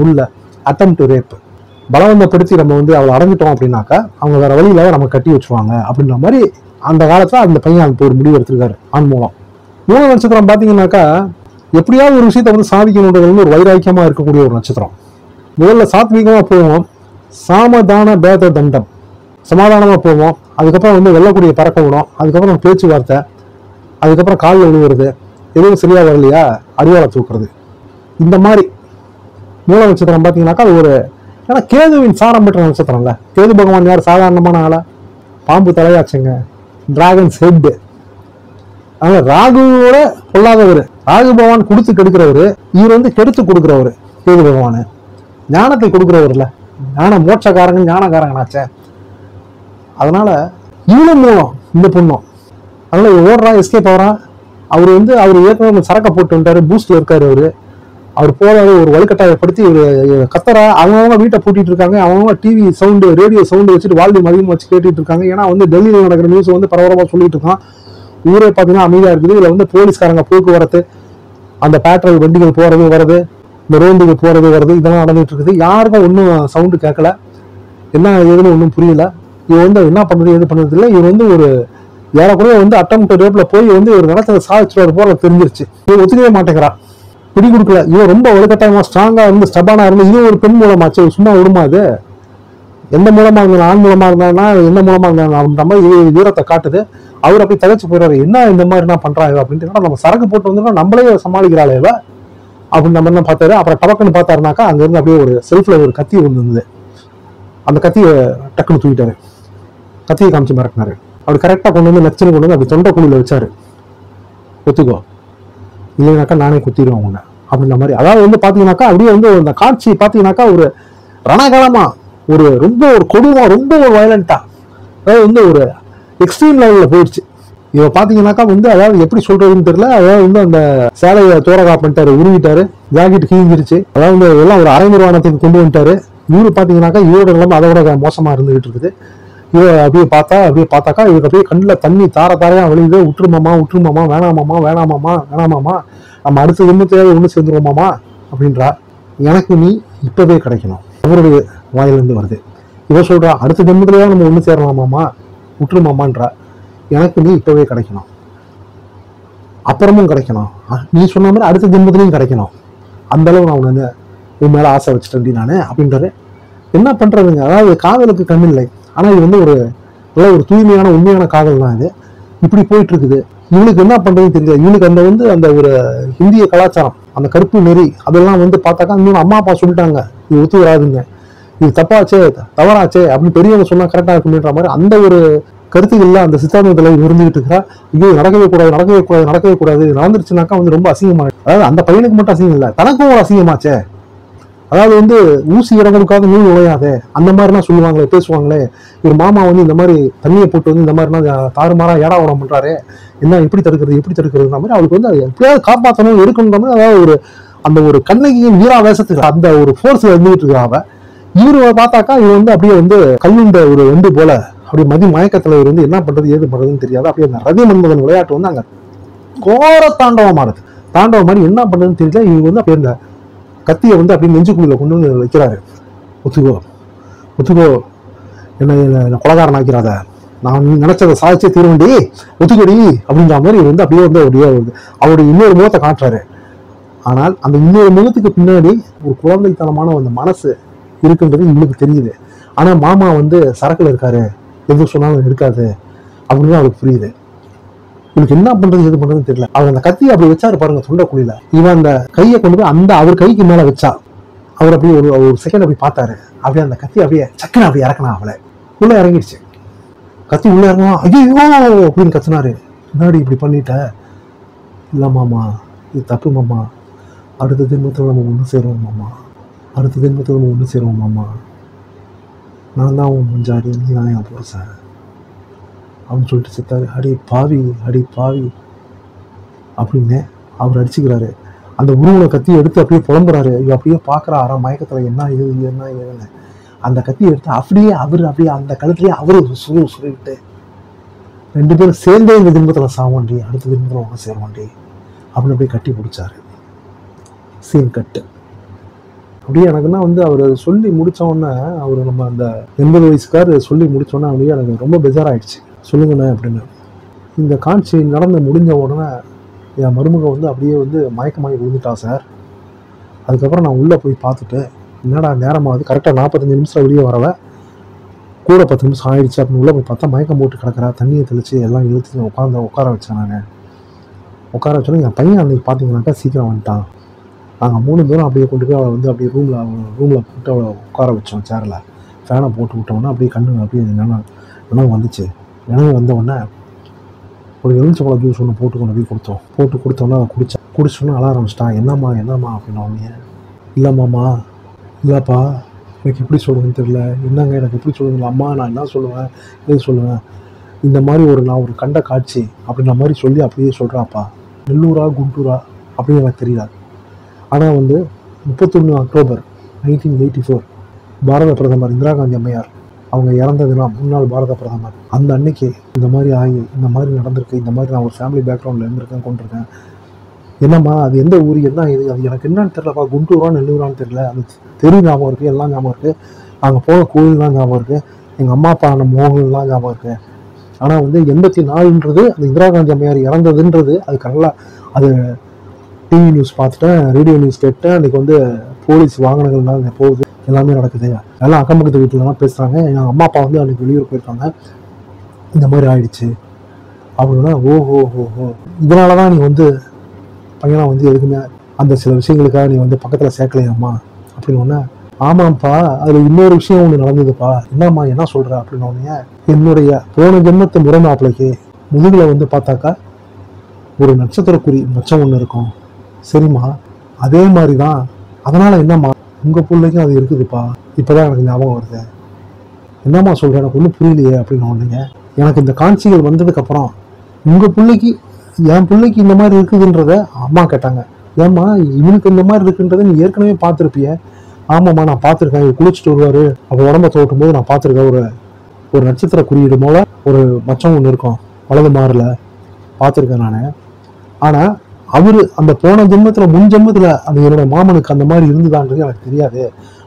உள்ள அட்டம் டு ரேப், பலவந்தப்படுத்தி நம்ம வந்து அவளை அடைஞ்சிட்டோம் அப்படின்னாக்கா அவங்க வேற வழியில நம்ம கட்டி வச்சுருவாங்க அப்படின்ற மாதிரி அந்த காலத்துல அந்த பையன் அதுக்கு ஒரு முடிவு எடுத்திருக்காரு ஆண் மூலம். மூல நட்சத்திரம் பாத்தீங்கன்னாக்கா எப்படியாவது ஒரு விஷயத்த வந்து சாதிக்கணுன்றது வந்து ஒரு வைராக்கியமா இருக்கக்கூடிய ஒரு நட்சத்திரம். முதல்ல சாத்வீகமா போவோம், சாமதான பேத தண்டம், சமாதானமா போவோம். அதுக்கப்புறம் வந்து வெள்ளக்கூடிய பறக்க விடும், அதுக்கப்புறம் பேச்சுவார்த்தை, அதுக்கப்புறம் காலில் விழுவுறது, எதுவும் சரியா வரலையா அடிவாளை தூக்குறது. இந்த மாதிரி மூல நட்சத்திரம் பாத்தீங்கன்னாக்கா அது ஒரு, ஏன்னா கேதுவின் சாரம் பெற்ற நட்சத்திரம்ல. கேது பகவான் யார் சாதாரணமான ஆளா? பாம்பு தலையாச்சுங்க, டிராகன்ஸ் ஹெட். அதனால ராகுவோட பொல்லாதவர். ராகு பகவான் கொடுத்து கெடுக்கிறவரு, இவர் வந்து கெடுத்து கொடுக்கிறவரு கேது பகவானு. ஞானத்தை கொடுக்கிறவர்ல, ஞான மோட்சக்காரங்க ஞானக்காரங்கனாச்சே. அதனால இவனும் மூலம் இந்த பொண்ணும். அதனால ஓடுறா, எஸ்கேப் ஆகிறா. அவர் வந்து அவர் ஏற்கனவே சரக்கை போட்டு வந்துட்டாரு, பூஸ்ட்ல இருக்காரு அவரு. அவர் போறாரு, ஒரு வலுக்கட்டாயப்படுத்தி ஒரு கத்தரா. அவங்கவுங்க வீட்டை பூட்டிட்டு இருக்காங்க, அவங்கவுங்க டிவி சவுண்டு ரேடியோ சவுண்டு வச்சுட்டு வால்யூம் அதிகமாக வச்சு கேட்டுட்டு இருக்காங்க. ஏன்னா வந்து டெல்லியில் நடக்கிற நியூஸ் வந்து பரபரப்பாக சொல்லிட்டு இருக்கான். ஊரே பார்த்தீங்கன்னா அமைதியா இருக்குது. இதுல வந்து போலீஸ்காரங்க போக்குவரத்து, அந்த பேட்ரோல் வண்டிகள் போறது வர்றது, இந்த ரோந்துக்கு போறது வர்றது, இதெல்லாம் நடந்துட்டு இருக்குது. யாருக்கும் ஒன்றும் சவுண்டு கேட்கல, என்ன ஏதுன்னு ஒன்றும் புரியல. இவர் வந்து என்ன பண்றது எது பண்ணது இல்லை. இவர் வந்து ஒரு ஏறக்குறைய வந்து அட்டம் ரேப்ல போய் வந்து ஒரு நடத்த சாதிச்சுட்டு போற தெரிஞ்சிருச்சு. இவர் ஒத்துக்கவே மாட்டேங்கிறா, பிடி கொடுக்கல. இவன் ரொம்ப வலுக்கட்டாயமா ஸ்ட்ராங்கா இருந்து ஸ்டபானா இருந்து, இது ஒரு பெண் மூலமாச்சு, சும்மா விடுமா அது? எந்த மூலமா இருந்தாலும், ஆண் மூலமா இருந்தானா எந்த மூலமா இருந்தாலும் அப்படின்ற மாதிரி வீரத்தை காட்டுது. அவர் அப்படி தகச்சு போயிடுறாரு. என்ன இந்த மாதிரி என்ன பண்றாங்க அப்படின்ட்டு, நம்ம சரக்கு போட்டு வந்துட்டோம், நம்மளே சமாளிக்கிறாளே இவ அப்படின்னு நம்ம என்ன பார்த்தாரு. அப்புறம் டபக்குன்னு பார்த்தாருனாக்கா அங்க இருந்து அப்படியே ஒரு செல்ஃப்ல ஒரு கத்தி இருந்தது. அந்த கத்தியை டக்குன்னு தூக்கிட்டாரு, கத்தியை காமிச்சு மிரட்டினாரு. அவர் கரெக்டா கொண்டு வந்து நச்சுன்னு கொண்டு வந்து அப்படி தொண்டை குழியில வச்சாரு. ஒத்துக்கோ, இல்லைனாக்கா நானே குத்திடுவேன் உன்னை அப்படின்ற மாதிரி. அதாவது வந்து பாத்தீங்கன்னாக்கா அப்படியே வந்து அந்த காட்சி பாத்தீங்கன்னாக்கா ஒரு ரணகாலமா, ஒரு ரொம்ப ஒரு கொடுமா, ரொம்ப ஒரு வயலண்டா, அதாவது வந்து ஒரு எக்ஸ்ட்ரீம் லெவல்ல போயிடுச்சு. இவ பாத்தீங்கன்னாக்கா வந்து அதாவது எப்படி சொல்றதுன்னு தெரியல. அதாவது வந்து அந்த சேலையை தோரகா பண்ணிட்டாரு, உருவிட்டாரு, ஜாக்கெட் கிழிஞ்சிருச்சு. அதாவது எல்லாம் ஒரு அரை நிர்வாணத்துக்கு கொண்டு வந்துட்டாரு. இவரு பாத்தீங்கன்னாக்கா இவரோட நிலைமை அதை விட மோசமா இருந்துகிட்டு இருக்குது. இவ அப்படியே பார்த்தாக்கா இவருக்கு அப்படியே கண்ணில் தண்ணி தார தாரையா வழியுது. விட்டுருமாமா விட்டுருமாமா, வேணாமாமா வேணாமாமா வேணாமாமா, நம்ம அடுத்த ஜென்மத்திலேயே ஒன்று சேர்ந்துருவோமாமா அப்படின்றா. எனக்கு நீ இப்பவே கிடைக்கணும், அவருடைய வாயிலிருந்து வருது. இவ சொல்றா அடுத்த ஜென்மத்திலேயே நம்ம ஒன்று சேரலாமாமா, விட்டுருமாமான்றா. எனக்கு நீ இப்பவே கிடைக்கணும், அப்புறமும் கிடைக்கணும், நீ சொன்ன மாதிரி அடுத்த ஜென்மத்திலையும் கிடைக்கணும். அந்த அளவு நான் உன்னை உன் மேல ஆசை வச்சுட்டேன் நானு அப்படின்றாரு. என்ன பண்றதுங்க, அதாவது காதலுக்கு கண் இல்லை. ஆனா இது வந்து ஒரு நல்ல ஒரு தூய்மையான உண்மையான காதல் தான் இது. இப்படி போயிட்டு இருக்குது. இவனுக்கு என்ன பண்றதுன்னு தெரியல. இவனுக்கு அந்த வந்து அந்த ஒரு இந்திய கலாச்சாரம், அந்த கருப்பு நெறி அதெல்லாம் வந்து பார்த்தாக்கா இன்னும் அம்மா அப்பா சொல்லிட்டாங்க இது ஒத்து வராதுங்க, இது தப்பாச்சே தவறாச்சே அப்படின்னு பெரியவங்க சொன்னா கரெக்டா இருக்குன்ற மாதிரி அந்த ஒரு கருத்துக்கள்ல அந்த சித்தாந்தத்துல இருந்துகிட்டு இருக்கா. ஐயோ நடக்கவே கூடாது நடக்கவே கூடாது நடக்கவே கூடாது, இது நடந்துருச்சுனாக்கா வந்து ரொம்ப அசிங்கமா. அதாவது அந்த பையனுக்கு மட்டும் அசிங்கம் இல்லை, தனக்கும் ஒரு அசிங்கமாச்சே. அதாவது வந்து ஊசி இடங்களுக்காக நூல் உழையாதே அந்த மாதிரிலாம் சொல்லுவாங்களே, பேசுவாங்களே. இவர் மாமா வந்து இந்த மாதிரி தண்ணியை போட்டு வந்து இந்த மாதிரிலாம் தாறுமாறா ஏடா உடம் பண்றாரு, என்ன எப்படி தடுக்கிறதுன்ற மாதிரி அவளுக்கு வந்து எப்படியாவது காப்பாற்றணும் எடுக்கணுன்ற மாதிரி. அதாவது ஒரு அந்த ஒரு கண்ணகியின் வீராவேசத்துக்கு அந்த ஒரு ஃபோர்ஸ் இருந்துகிட்டு இருக்கிறாவ. இவரு பார்த்தாக்கா இவர் வந்து அப்படியே வந்து கல்லுண்ட ஒரு வெண்டு போல அப்படியே மதி மயக்கத்துல இவர் வந்து என்ன பண்றது ஏது பண்றதுன்னு தெரியாது. அப்படியே அந்த ரதி மன்மதன் விளையாட்டு வந்து அங்க கோர தாண்டவமானது. தாண்டவம் மாதிரி என்ன பண்றதுன்னு தெரியல. இவர் வந்து அப்படியே இந்த கத்தியை வந்து அப்படியே நெஞ்சுக்குள்ள கொண்டு வந்து வைக்கிறாரு. ஒத்துக்கோ ஒத்துக்கோ, என்ன கொலகாரன் ஆக்கிறாத, நான் நினைச்சதை சாதிச்சே தீர்வண்டி, ஒத்துக்கொடி அப்படின்ற மாதிரி இவர் வந்து அப்படியே வந்து அவருடைய இன்னொரு முகத்தை காட்டுறாரு. ஆனால் அந்த இன்னொரு முகத்துக்கு பின்னாடி ஒரு குழந்தைத்தனமான அந்த மனசு இருக்குன்றது இவனுக்கு தெரியுது. ஆனா மாமா வந்து சரக்குல இருக்காரு, எது சொன்னாலும் இருக்காது அப்படின்னு அவருக்கு புரியுது. இவனுக்கு என்ன பண்றது எது பண்றதுன்னு தெரியல. அவர் அந்த கத்தியை அப்படி வச்சாரு பாருங்க தொண்டைக்குழியில. இவன் அந்த கையை கொண்டு போய் அந்த அவர் கைக்கு மேல வச்சா. அவர் அப்படியே ஒரு செகண்ட் அப்படி பார்த்தாரு. அப்படியே அந்த கத்தி அப்படியே சக்குன்னு அப்படி இறக்கணா. அவளை உள்ள இறங்கிடுச்சு. கத்தி உள்ள இறங்கலாம். ஐயோ அப்படின்னு கத்துனாரு. முன்னாடி இப்படி பண்ணிட்ட, இல்ல மாமா இது தப்பு மாமா, அடுத்த ஜென்மத்தில் நம்ம ஒன்று சேருவோம் மாமா, அடுத்த ஜென்மத்தில் நம்ம ஒன்று சேருவோம் மாமா, நான் தான் உன் மஞ்சாடி, நீ தான் என் புருஷன் அப்படின்னு சொல்லிட்டு செத்தாரு. அடி பாவி அடி பாவி அப்படின்னு அவர் அடிச்சுக்கிறாரு. அந்த உருவனை கத்தி எடுத்து அப்படியே புலம்புறாரு. இவ அப்படியே பாக்குறாரா மயக்கத்துல என்ன ஏதுன்னு அந்த கத்தி எடுத்து அப்படியே அவரு அப்படியே அந்த கழுத்துலயே அவரு சுருவிட்டு 2 பேரும் சேர்ந்தே இந்த ஜென்மத்தில் சாவாண்டி, அடுத்த ஜென்மத்தில் ஒன்று சேருவாண்டி அப்படின்னு அப்படியே கட்டி பிடிச்சாரு. சீன் கட்டு. அப்படியே எனக்குன்னா அவர் சொல்லி முடித்தோடனே, அவர் நம்ம அந்த 80 வயசுக்கார் சொல்லி முடித்தோடனே அப்படியே எனக்கு ரொம்ப பெஜாராகிடுச்சு. சொல்லுங்கண்ணே அப்படின்னு. இந்த காட்சி நடந்து முடிஞ்ச உடனே என் மருமக அப்படியே மயக்கமாகி விழுந்துட்டா சார். அதுக்கப்புறம் நான் உள்ளே போய் பார்த்துட்டு, என்னடா நேரமாகுது, கரெக்டாக 45 நிமிஷம் வெளியே வரவை, கூட 10 நிமிஷம் ஆயிடுச்சு அப்படின்னு உள்ளே போய் பார்த்தா மயக்கம் போட்டு கிடக்கிறா. தண்ணியை தெளித்து எல்லாம் இழுத்து உட்கார வச்சேன். நான் உட்கார வச்சோன்னே என் பையன் அன்றைக்கி பார்த்தீங்கன்னாக்கா சீக்கிரம் வந்துட்டான். நாங்கள் 3 பேரும் அப்படியே கொண்டு போய் அவளை அப்படியே ரூமில் போட்டு அவளை உட்கார வச்சோம் சேரில். ஃபேனை போட்டு விட்டோன்னா அப்படியே கண்ணு அப்படியே நினைவு வந்துச்சு. நினைவு வந்தவுடனே ஒரு எலுமிச்சம்பழம் ஜூஸ் ஒன்று போட்டு கொண்டு போய் போட்டு கொடுத்தோன்னா அதை குடிச்சோன்னா அழ ஆரம்பிச்சிட்டான். என்னம்மா அப்படின்னோடனே, இல்லைம்மாம்மா இல்லைப்பா எனக்கு எப்படி சொல்லுவேன்னு தெரியல, என்னங்க எனக்கு எப்படி சொல்லுவீங்களா அம்மா, நான் என்ன சொல்லுவேன் எது சொல்லுவேன், இந்த மாதிரி நான் ஒரு கண்ட காட்சி அப்படின்ற மாதிரி சொல்லி அப்படியே சொல்கிறாப்பா. நெல்லூரா குண்டூரா அப்படின்னு எனக்கு தெரியல. ஆனால் 31 அக்டோபர் 1984 பாரத பிரதமர் இந்திரா காந்தி அம்மையார் அவங்க இறந்ததுனா, முன்னாள் பாரத பிரதமர், அந்த அன்னைக்கு இந்த மாதிரி ஆகி இந்த மாதிரி நடந்திருக்கு, இந்த மாதிரி நான் ஒரு ஃபேமிலி பேக்ரவுண்டில் இருந்திருக்கேன் கொண்டிருக்கேன். என்னம்மா அது எந்த ஊர், என்ன இது, அது எனக்கு என்னன்னு தெரியலப்பா, குண்டூரா நெல்லூரான்னு தெரியல, அது தெரு ஞாபகம் இருக்குது, எல்லாம் ஞாபகம் இருக்குது, அங்கே போக கோயில்லாம் ஞாபகம் இருக்குது, எங்கள் அம்மா அப்பா அந்த மோகன்லாம் ஞாபகம் இருக்குது. ஆனால் 84ன்றது அந்த இந்திரா காந்தி அம்மையார் இறந்ததுன்றது அதுக்கு நல்லா, அது டிவி நியூஸ் பார்த்துட்டேன், ரேடியோ நியூஸ் கேட்டேன். அன்றைக்கி போலீஸ் வாகனங்கள்லாம் போகுது, எல்லாமே நடக்குது, எல்லாம் அக்கம் பக்கத்து வீட்டிலலாம் பேசுகிறாங்க. எங்கள் அம்மா அப்பா அன்றைக்கி வெளியூர் போயிருக்காங்க, இந்த மாதிரி ஆயிடுச்சு அப்படின்னா, ஓஹோ இதனால தான் நீ பையனா எதுக்குமே அந்த சில விஷயங்களுக்காக நீ பக்கத்தில் சேர்க்கலையாம்மா அப்படின்னு. ஆமாம்ப்பா, அதில் இன்னொரு விஷயம் ஒன்று நடந்ததுப்பா, என்னம்மா என்ன சொல்கிற அப்படின்னோடனே, என்னுடைய போன ஜென்மத்தை முறை மாப்பிள்ளைக்கு முதுகில் பார்த்தாக்கா ஒரு நட்சத்திரக்குறி மச்சம் ஒன்று இருக்கும். சரிம்மா, அதே மாதிரி தான், அதனால் என்னம்மா உங்கள் பிள்ளைக்கும் அது இருக்குதுப்பா, இப்போதான் எனக்கு ஞாபகம் வருது. என்னம்மா சொல்கிறேன், எனக்கு ஒன்றும் புரியலையே அப்படின்னு. எனக்கு இந்த காட்சிகள் வந்ததுக்கப்புறம் உங்கள் பிள்ளைக்கு என் பிள்ளைக்கு இந்த மாதிரி இருக்குதுன்றத அம்மா கேட்டாங்க. ஏம்மா இவனுக்கு இந்த மாதிரி இருக்குன்றதை நீ ஏற்கனவே பார்த்துருப்பிய. ஆமாம்மா நான் பார்த்துருக்கேன், இவர் குளிச்சுட்டு வருவார், அவர் உடம்ப தோட்டும் போது நான் பார்த்துருக்கேன், ஒரு நட்சத்திர குறியீடு போல ஒரு மச்சம் ஒன்று இருக்கும் வலது மாறில், பார்த்துருக்கேன் நான். ஆனால் அவர் அந்த போன ஜென்மத்தில் முன் ஜென்மத்தில் அந்த என்னோட மாமனுக்கு அந்த மாதிரி இருந்துதான்றது எனக்கு தெரியாது.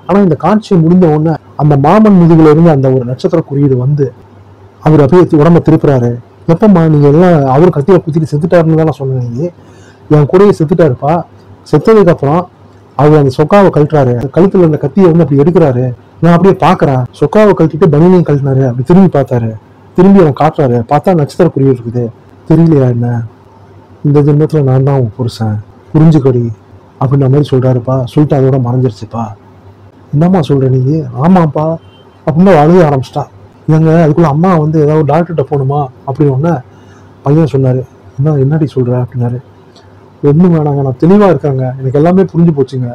ஆனால் இந்த காட்சியை முடிந்த உடனே அந்த மாமன் முதுகில் இருந்து அந்த ஒரு நட்சத்திர குறியீடு அவர் அப்படியே உடம்ப திருப்புறாரு. எப்பம்மா நீங்கள் எல்லாம் அவர் கத்தியை குத்திட்டு செத்துட்டாருன்னு தான் நான் சொன்னேன். என் கூடயே செத்துட்டாருப்பா. செத்ததுக்கப்புறம் அவர் அந்த சொக்காவை கழட்டுறாரு, கழுத்துல அந்த கத்தியை அப்படி எடுக்கிறாரு. நான் அப்படியே பார்க்குறேன், சொக்காவை கழட்டிட்டு பனியனையும் கழட்டினாரு. அப்படி திரும்பி பார்த்தாரு, திரும்பி அவன் காட்டுறாரு, பார்த்தா நட்சத்திர குறியீடு இருக்குது. தெரியலையா என்ன, இந்த ஜென்மத்தில் நான் தான் உன் புருஷன், புரிஞ்சுக்கடி அப்படின்ற மாதிரி சொல்கிறாருப்பா. சொல்லிட்டு அதோட மறைஞ்சிருச்சுப்பா. என்னம்மா சொல்கிற நீ? ஆமாப்பா அப்படின்னு அழுக ஆரம்பிச்சிட்டா. இல்லைங்க அதுக்குள்ளே அம்மா ஏதாவது டாக்டர்கிட்ட போகணுமா அப்படின்னு பையன் சொன்னார். என்னடி சொல்கிற அப்படின்னாரு. ஒன்றும் வேணாங்க, நான் தெளிவாக இருக்காங்க, எனக்கு எல்லாமே புரிஞ்சு போச்சுங்க.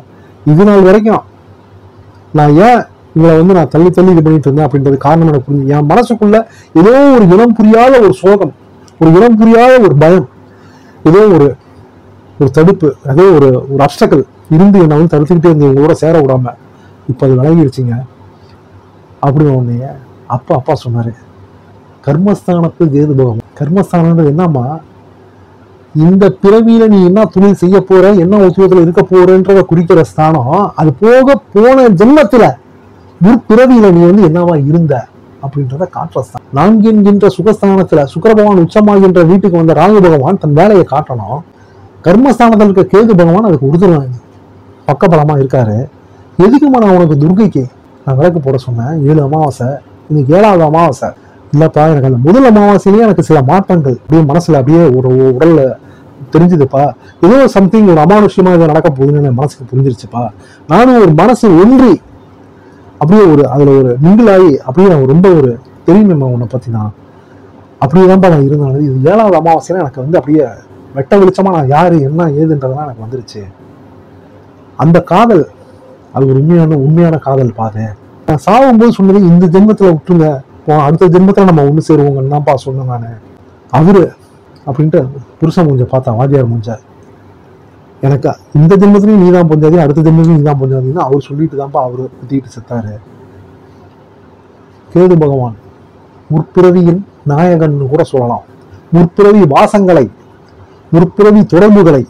இது நாள் வரைக்கும் நான் ஏன் இவளை நான் தள்ளி இது பண்ணிட்டு இருந்தேன் அப்படின்றது காரணம் எனக்கு புரிஞ்சு. என் மனசுக்குள்ள ஏதோ ஒரு இனம் புரியாத ஒரு சோகம், ஒரு இனம் புரியாத ஒரு பயம், ஏதோ ஒரு தடுப்பு, அதே ஒரு அப்டக்கல் இருந்து என்னை தடுத்துக்கிட்டே இருந்து இவங்களோட சேர விடாம இப்போ அது விலகிடுச்சிங்க அப்படின்னு ஒன்றைய அப்பா சொன்னார். கர்மஸ்தானத்து கேது பகவான். கர்மஸ்தானன்றது என்னம்மா, இந்த பிறவியில நீ என்ன தொழில் செய்ய போற, என்ன உத்தியோகத்தில் இருக்க போறன்றத குறிக்கிற ஸ்தானம். அது போக போன ஜென்மத்துல முற்பிறவியில நீ என்னவா இருந்த அப்படின்றத காட்டுறஸ்தான். 4 என்கின்ற சுகஸ்தானத்துல சுக்கிர பகவான் உச்சமாகின்ற வீட்டுக்கு வந்த ராகு பகவான் தன் வேலையை காட்டணும். கர்மஸ்தானத்தில் இருக்க கேது பகவான் அதுக்கு உறுதுணைங்க பக்கபலமா இருக்காரு. எதுக்குமா நான் உனக்கு துர்கைக்கு நான் விளக்கு போட சொன்னேன். 7 அமாவாசை, இன்னைக்கு 7வது அமாவாசை. இல்லப்பா எனக்கு அந்த முதல் அமாவாசையிலேயே எனக்கு சில மாற்றங்கள் அப்படியே மனசுல அப்படியே ஒரு உடல்ல தெரிஞ்சுதுப்பா. ஏதோ சம்திங் ஒரு அமானுஷ்யமா இதை நடக்க போகுதுன்னு என் மனசுக்கு புரிஞ்சிருச்சுப்பா. நானும் ஒரு மனசு ஒன்றி அப்படியே அதுல ஒரு மிங்கிளாகி அப்படியே நான் ரொம்ப தெரியுமேம்மா உன்னை பத்தி நான் அப்படியேதான்ப்பா நான் இருந்தாலும். இது 7வது அமாவாசையில எனக்கு அப்படியே வெட்ட வெளிச்சமா நான் யாரு என்ன ஏதுன்றதெல்லாம் எனக்கு வந்துருச்சு. அந்த காதல் அது ஒரு உண்மையான காதல் பாது. நான் சாகும்போது சொன்னது இந்த ஜென்மத்துல விட்டுருங்க, அடுத்த ஜென்மத்துல நம்ம ஒண்ணு சேருவோங்கன்னு தான்ப்பா சொன்னேன் நானு. அவரு அப்படின்ட்டு புருஷன் மூஞ்ச பார்த்தா, வாத்தியார் மூஞ்ச. எனக்கு இந்த ஜென்மத்திலையும் நீதான் பொஞ்சாதி, அடுத்த ஜென்மத்திலையும் நீதான் பொஞ்சாதின்னு அவர் சொல்லிட்டு தான்ப்பா அவரு குத்திட்டு செத்தாரு. கேது பகவான் முற்பிறவியின் நாயகன் கூட சொல்லலாம். முற்பிறவி வாசங்களை, முற்பிறவி தொடர்புகளை,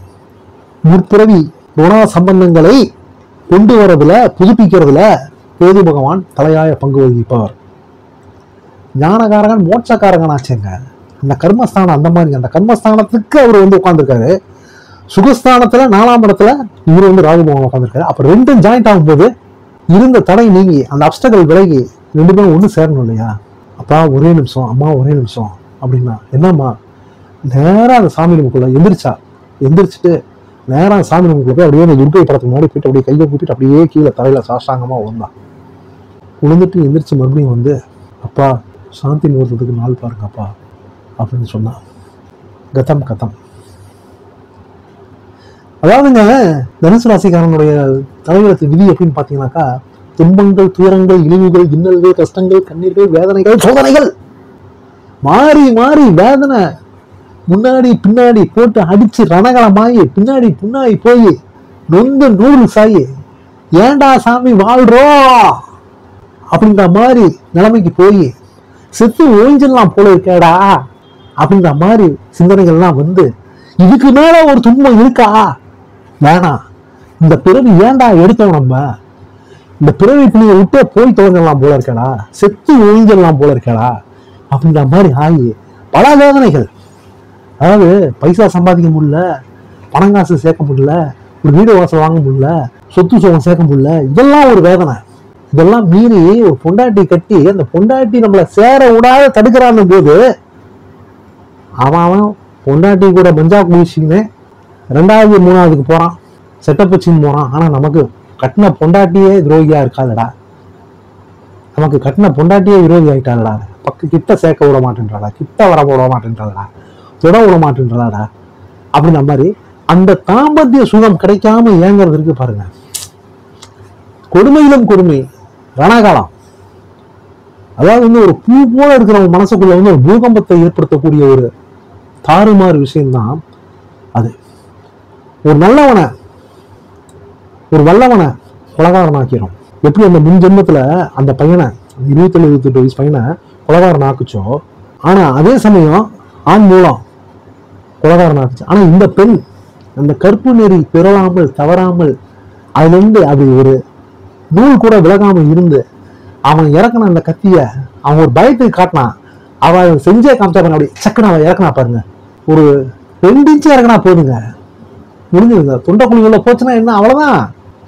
முற்பிறவி குணா சம்பந்தங்களை கொண்டு வரதுல, புதுப்பிக்கிறதுல கேது பகவான் தலையாய பங்கு வகிப்பவர். ஞானகாரகன் மோட்சக்காரகன் ஆச்சுங்க. அந்த கர்மஸ்தானம் அந்த மாதிரி, அந்த கர்மஸ்தானத்துக்கு அவர் உட்கார்ந்துருக்காரு. சுகஸ்தானத்துல 4ஆம் இடத்துல இவர் ராகு பகவான் உட்கார்ந்துருக்காரு. அப்ப ரெண்டும் ஜாயிண்ட் ஆகும்போது இருந்த தடை நீங்கி, அந்த அப்டக்கல் விலகி, 2 பேரும் ஒண்ணு சேரணும் இல்லையா? அப்பா ஒரே நிமிஷம், அம்மா ஒரே நிமிஷம் அப்படின்னா என்னம்மா, நேரா அந்த சாமி ரூமுக்குள்ள எந்திரிச்சிட்டு நேரா சாமி ரூமுக்குள்ள போய் அப்படியே அந்த துர்கை படத்துக்கு முன்னாடி போயிட்டு அப்படியே கையை கூப்பிட்டு அப்படியே கீழே தரையில சாஷ்டாங்கமா வந்தான். உளுந்துட்டு எந்திரிச்சு மறுபடியும் அப்பா சாந்தி முகூர்த்தத்துக்கு நாள் பாருங்கப்பா அப்படின்னு சொன்னா. கதம் கதம். அதாவதுங்க, தனுசு ராசிக்காரனுடைய தலைவரத்து விதி எப்படின்னு பாத்தீங்கன்னாக்கா, துன்பங்கள், துயரங்கள், இழிவுகள், இன்னல்கள், கஷ்டங்கள், கண்ணீர்கள், வேதனைகள், சோதனைகள் மாறி மாறி வேதனை முன்னாடி பின்னாடி போட்டு அடிச்சு ரணகலமாயி பின்னாடி பின்னாடி போய் நொந்து நூறு சாயி ஏண்டா சாமி வாழ்றோம் அப்படின்ற மாதிரி நிலைமைக்கு போய் செத்து ஓய்ஞ்சிடலாம் போல இருக்கேடா அப்படின்ற மாதிரி சிந்தனைகள்லாம் இதுக்கு மேல ஒரு துன்பம் இருக்கா, வேணாம், இந்த பிறவி ஏண்டா எடுத்தோம், நம்ம இந்த பிறவி பிள்ளையை விட்டே போய் தொலைஞ்சிடலாம் போல இருக்கடா, செத்து ஒழிஞ்சிடலாம் போல இருக்கடா அப்படின்ற மாதிரி ஆகி பல வேதனைகள். அதாவது பைசா சம்பாதிக்க முடியல, பணங்காசு சேர்க்க முடியல, ஒரு வீடு வாசல் வாங்க முடியல, சொத்து சுகம் சேர்க்க முடியல, இதெல்லாம் ஒரு வேதனை. இதெல்லாம் மீறி ஒரு பொண்டாட்டி கட்டி அந்த பொண்டாட்டி நம்மளை சேர விடாத தடுக்கிறான்னு போது அவன் பொண்டாட்டி கூட பஞ்சா குளிச்சுன்னு 2வது 3வதுக்கு போறான், செட்டப் வச்சுன்னு போறான். ஆனா நமக்கு கட்டின பொண்டாட்டியே துரோகியா இருக்காதடா, நமக்கு கட்டின பொண்டாட்டியே விரோதி ஆயிட்டாடா, கிட்ட சேர்க்க விட மாட்டேன்றாடா, கிட்ட வர விட மாட்டேன்றாடா, தொட விட மாட்டேன்றாடா அப்படின்ற மாதிரி அந்த தாம்பத்திய சுகம் கிடைக்காம ஏங்கிறது இருக்கு பாருங்க. கொடுமையிலும் கொடுமை ரணகாலம். அதாவது ஒரு பூ போல இருக்கிறவங்க மனசுக்குள்ள ஒரு பூகம்பத்தை ஏற்படுத்தக்கூடிய ஒரு தாறுமாறு விஷயம்தான் அது. ஒரு நல்லவனை, ஒரு வல்லவனை கொலகாரன் ஆக்கிறோம். எப்படி அந்த முன் ஜென்மத்துல அந்த பையனை 27-28 வயசு பையனை கொலகாரன் ஆக்குச்சோ, ஆனா அதே சமயம் ஆண் மூலம் கொலகாரன் ஆக்குச்சு. ஆனா இந்த பெண் அந்த கற்பு நெறி பிறழாமல் தவறாமல் அதுல இருந்து அப்படி ஒரு நூல் கூட விலகாம இருந்து அவன் இறக்கின அந்த கத்திய அவன் ஒரு பயத்துக்கு காட்டினான். அவன் செஞ்சே காமிச்சா அப்படி சக்குன்னு அவன் இறக்கினா பாருங்க, ஒரு 2 இன்ச்சு இறக்கினா போதுங்க, முடிஞ்சுதுங்க. தொண்டை குழிக்குள்ள போச்சுன்னா என்ன, அவ்வளவுதான்.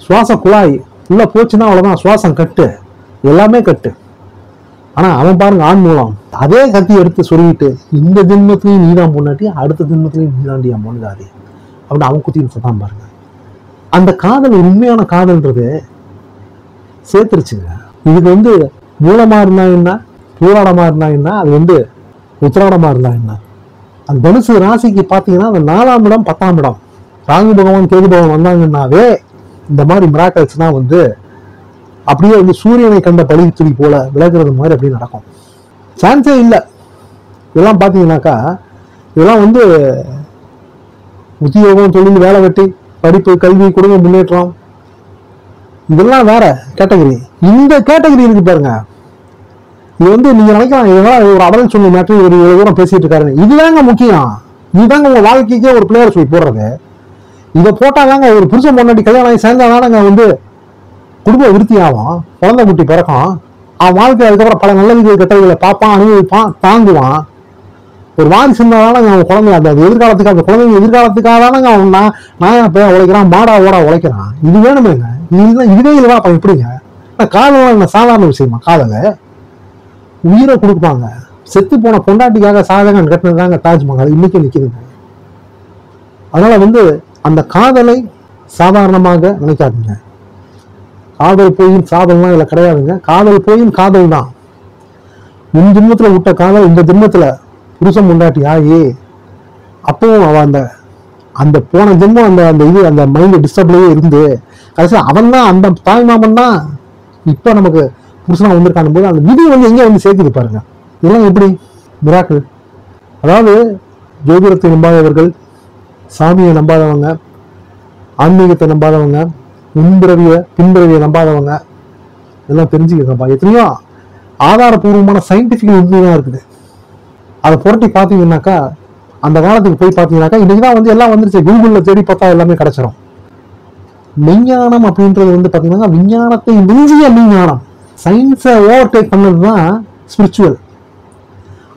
சுவாச குழாய் உள்ள போச்சுன்னா அவ்வளவுதான், சுவாசம் கட்டு, எல்லாமே கட்டு. ஆனா அவன் பாருங்க ஆண் மூலம் அதே கத்தி எடுத்து சொல்லிட்டு இந்த ஜென்மத்திலையும் நீதான் பொண்டாட்டி, அடுத்த ஜென்மத்திலையும் நீதாண்டியா மொழிதாரி அப்படின்னு அவன் குத்தின்னு சொன்னான் பாருங்க. அந்த காதல் உண்மையான காதல்ன்றது சேர்த்துருச்சுங்க. இதுக்கு மூலமா இருந்தா என்ன, பூராடமா இருந்தா என்ன, அது உத்திராடமா இருந்தா என்ன. அந்த தனுசு ராசிக்கு பாத்தீங்கன்னா அந்த 4ஆம் இடம் 10ஆம் இடம் ராகு பகவான் கேது பகவான் வந்தாங்கன்னாவே இந்த மாதிரி மிராக்கல்ஸ் தான் அப்படியே சூரியனை கண்ட பழி துளி போல விலகிறது மாதிரி அப்படி நடக்கும். சான்ஸே இல்லை. இதெல்லாம் பாத்தீங்கன்னாக்கா இதெல்லாம் உத்தியோகம், தொழில், வேலை வெட்டி, படிப்பு, கல்வி, குடும்ப முன்னேற்றம், இதெல்லாம் வேற கேட்டகரி. இந்த கேட்டகரி இருக்கு பாருங்க, இது நீங்க நினைக்கலாம் இதெல்லாம் ஒரு அடல் சொல்லி மாற்றி ஒரு தூரம் பேசிட்டு இருக்காரு. இதுதாங்க முக்கியம். இதுதாங்க உங்க வாழ்க்கைக்கே ஒரு பிளேயர் சொல்லி போடுறது. இதை போட்டாதாங்க ஒரு புருஷன் பொண்டாட்டி கல்யாணம் ஆகி சேர்ந்தாதானங்க குடும்ப விருத்தி ஆகும், குழந்தை குட்டி பிறக்கும், அவன் வாழ்க்கை அதுக்கப்புறம் பல நல்ல கெட்டவைகளை பார்ப்பான், அனுபவிப்பான், தாங்குவான். ஒரு வாரிசு இருந்தாதானங்க அவன் குழந்தை அந்த எதிர்காலத்துக்கு, அந்த குழந்தைங்க எதிர்காலத்துக்காக தானங்க அவன் நான் போய் உழைக்கிறான், மாடா ஓடா உழைக்கிறான். இது வேணுமேங்க. இதுவே இல்லவா அப்ப எப்படிங்க? காதல் என்ன சாதாரண விஷயமா? காதல உயிரை கொடுப்பாங்க. செத்து போன பொண்டாட்டிக்காக ஷாஜகான் கட்டினதாங்க தாஜ்மஹால் இன்னைக்கு நிக்குதுங்க. அதனால அந்த காதலை சாதாரணமாக நினைக்காதீங்க. காதல் போயின் சாதல்லாம் இதுல கிடையாதுங்க. காதல் போயின் காதல் தான். முன் ஜென்மத்துல விட்ட காதல் இந்த ஜென்மத்துல புருஷன் பொண்டாட்டி ஆகி அப்பவும் அவ அந்த போன ஜென்மம் அந்த மைண்ட் டிஸ்டர்ப்லயே இருந்து கடைசியில் அவன் தான் அந்த தாய் மாமன் தான் இப்ப நமக்கு புருஷனா வந்திருக்கான் போது அந்த விதி எங்க சேர்க்குது பாருங்க. இதெல்லாம் எப்படி மிராக்கிள். அதாவது ஜோதிடத்தை நம்பாதவர்கள், சாமியை நம்பாதவங்க, ஆன்மீகத்தை நம்பாதவங்க, முன்பிறவிய பின்பிறவியை நம்பாதவங்க இதெல்லாம் தெரிஞ்சுக்கப்பா. எத்தனையோ ஆதாரபூர்வமான சயின்டிபிக் உண்மைதான் இருக்குது. அதை புரட்டி பார்த்தீங்கன்னாக்கா அந்த காலத்துக்கு போய் பார்த்தீங்கன்னாக்கா இன்னைக்குதான் வந்து எல்லாம் வந்துருச்சு, கூகுள்ல தேடி பார்த்தா எல்லாமே கிடைச்சிடும். மெய்ஞானம் அப்படின்றது வந்து பார்த்தீங்கன்னா விஞ்ஞானத்தை மிஞ்சிய மெய்ஞானம். சயின்ஸை ஓவர்டேக் பண்ணதுதான் ஸ்பிரிச்சுவல்.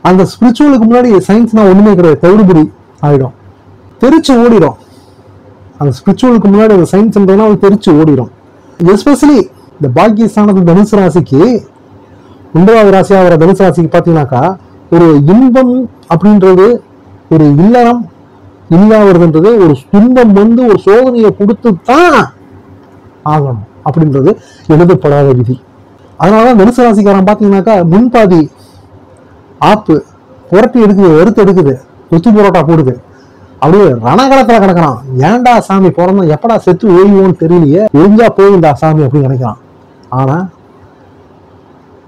அந்த ஸ்பிரிச்சுவலுக்கு முன்னாடி சயின்ஸ்னா ஒண்ணுமே கிடையாது, தவிடுபடி ஆயிடும், தெரிச்சு ஓடிடும். அந்த ஸ்பிரிச்சுவலுக்கு முன்னாடி அந்த சயின்ஸ்ன்றதுனா தெரிச்சு ஓடிடும். எஸ்பெஷலி இந்த பாக்கியஸ்தானத்து தனுசு ராசிக்கு 9வது ராசியா வர தனுசு ராசிக்கு பார்த்தீங்கன்னாக்கா ஒரு இன்பம் அப்படின்றது, ஒரு இல்லறம் இல்லாததுன்றது, ஒரு துன்பம் வந்து ஒரு சோதனையை கொடுத்து தான் ஆகணும் அப்படின்றது எழுதப்படாத விதி. அதனாலதான் தனுசு ராசிக்காரன் பார்த்தீங்கன்னாக்கா முன்பாதி ஆப்பு புரட்டி எடுக்குது, வறுத்து எடுக்குது, கொத்து புரோட்டா போடுது, அப்படியே ரணகலத்துல கிடக்கிறான். ஏன்டா சாமி பிறந்தோம், எப்படா செத்து ஓய்வோன்னு தெரியலையே, ஒழுங்கா போயிருந்தா சாமி அப்படின்னு நினைக்கிறான். ஆனா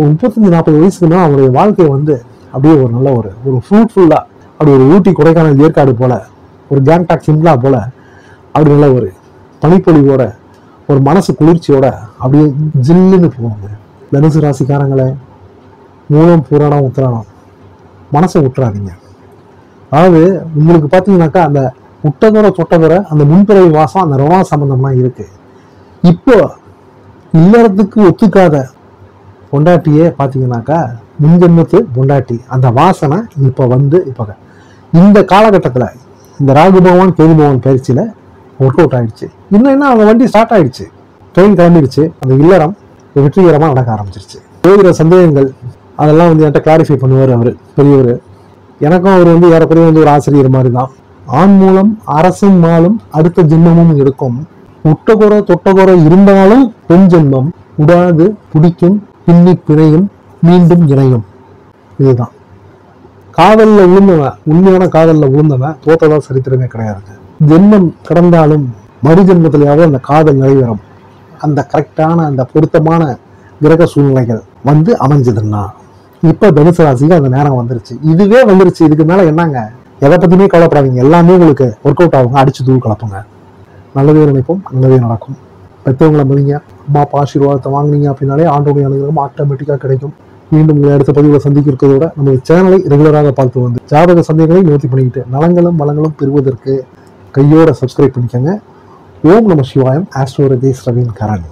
35-40 வயசுக்குன்னா அவனுடைய வாழ்க்கையை வந்து அப்படியே ஒரு நல்ல ஒரு ஃப்ரூட்ஃபுல்லா, அப்படி ஒரு ஊட்டி கொடைக்கானல் ஏற்காடு போல, ஒரு கேங்டாக் சிம்லா போல, அப்படி நல்ல ஒரு பனிப்பொழிவோட, ஒரு மனசு குளிர்ச்சியோட அப்படியே ஜில்லுன்னு போவாங்க. தனுசு ராசிக்காரங்களே, மூலம் பூராடம் உத்திராடம் மனசை விட்டுறாதீங்க. அதாவது உங்களுக்கு பார்த்தீங்கன்னாக்கா அந்த முட்டதோட தொட்டதோட அந்த முன்பிறவி வாசம், அந்த ரோணா சம்பந்தம்லாம் இருக்கு. இப்போ இல்லறதுக்கு ஒத்துக்காத பொண்டாட்டியே பார்த்தீங்கன்னாக்கா முன்ஜென்மத்து பொண்டாட்டி, அந்த வாசனை இப்போ வந்து இப்போ இந்த காலகட்டத்தில் இந்த ராகு பகவான் கேது பகவான் பயிற்சியில் ஒர்க் அவுட் ஆயிடுச்சு. இன்னும் என்ன அவங்க வண்டி ஸ்டார்ட் ஆயிடுச்சு, ட்ரெயின் கிளம்பிடுச்சு, அந்த இல்லறம் வெற்றிகரமாக நடக்க ஆரம்பிச்சிருச்சு. போகிற சந்தேகங்கள் அதெல்லாம் வந்து என்கிட்ட கிளாரிஃபை பண்ணுவார் அவர் பெரியவர். எனக்கும் அவர் வந்து ஏறக்குறைய வந்து ஒரு ஆசிரியர் மாதிரி தான். ஆண் மூலம் அரசும் மாலும் அடுத்த ஜென்மமும் இருக்கும், உட்டகுறை தொட்டகுறை இருந்தாலும் பெண் ஜென்மம் உடாது பிடிக்கும், பின்னி பிணையும், மீண்டும் இணையும். இதுதான் காதல்ல விழுந்தவன், உண்மையான காதல்ல விழுந்தவன் தோத்ததா சரித்திரமே கிடையாது. ஜென்மம் கடந்தாலும் மறு ஜென்மத்திலேயாவது அந்த காதல் நிறைவேறும். அந்த கரெக்டான அந்த பொருத்தமான கிரக சூழ்நிலைகள் வந்து அமைஞ்சதுன்னா இப்ப தனுசு ராசிக்கு அந்த நேரம் வந்துருச்சு. இதுவே வந்துருச்சு, இதுக்கு மேல என்னங்க, எதை பத்தியுமே கவலைப்படாதீங்க, எல்லாமே உங்களுக்கு ஒர்க் அவுட் ஆகுங்க, அடிச்சு தூள் கலப்புங்க. நல்லதே நினைப்போம், நல்லதே நடக்கும். பெற்றவங்களை மதிங்க, அம்மா அப்பா ஆசீர்வாதத்தை வாங்கினீங்க அப்படின்னாலே ஆண்டோடைய அனுகிரகம் ஆட்டோமேட்டிக்காக கிடைக்கும். மீண்டும் உங்களை அடுத்த பதிவுகளை சந்திக்க இருக்கிறதோட நம்ம சேனலை ரெகுலராக பார்த்து வந்து ஜாதக சந்தேகங்களை நிவர்த்தி பண்ணிக்கிட்டு நலங்களும் வளங்களும் பெறுவதற்கு கையோட சப்ஸ்கிரைப் பண்ணிக்கோங்க. ஓம் நம சிவாயம். ஆஸ்ட்ரோ ரஜேஷ் ரவீன் கரண்.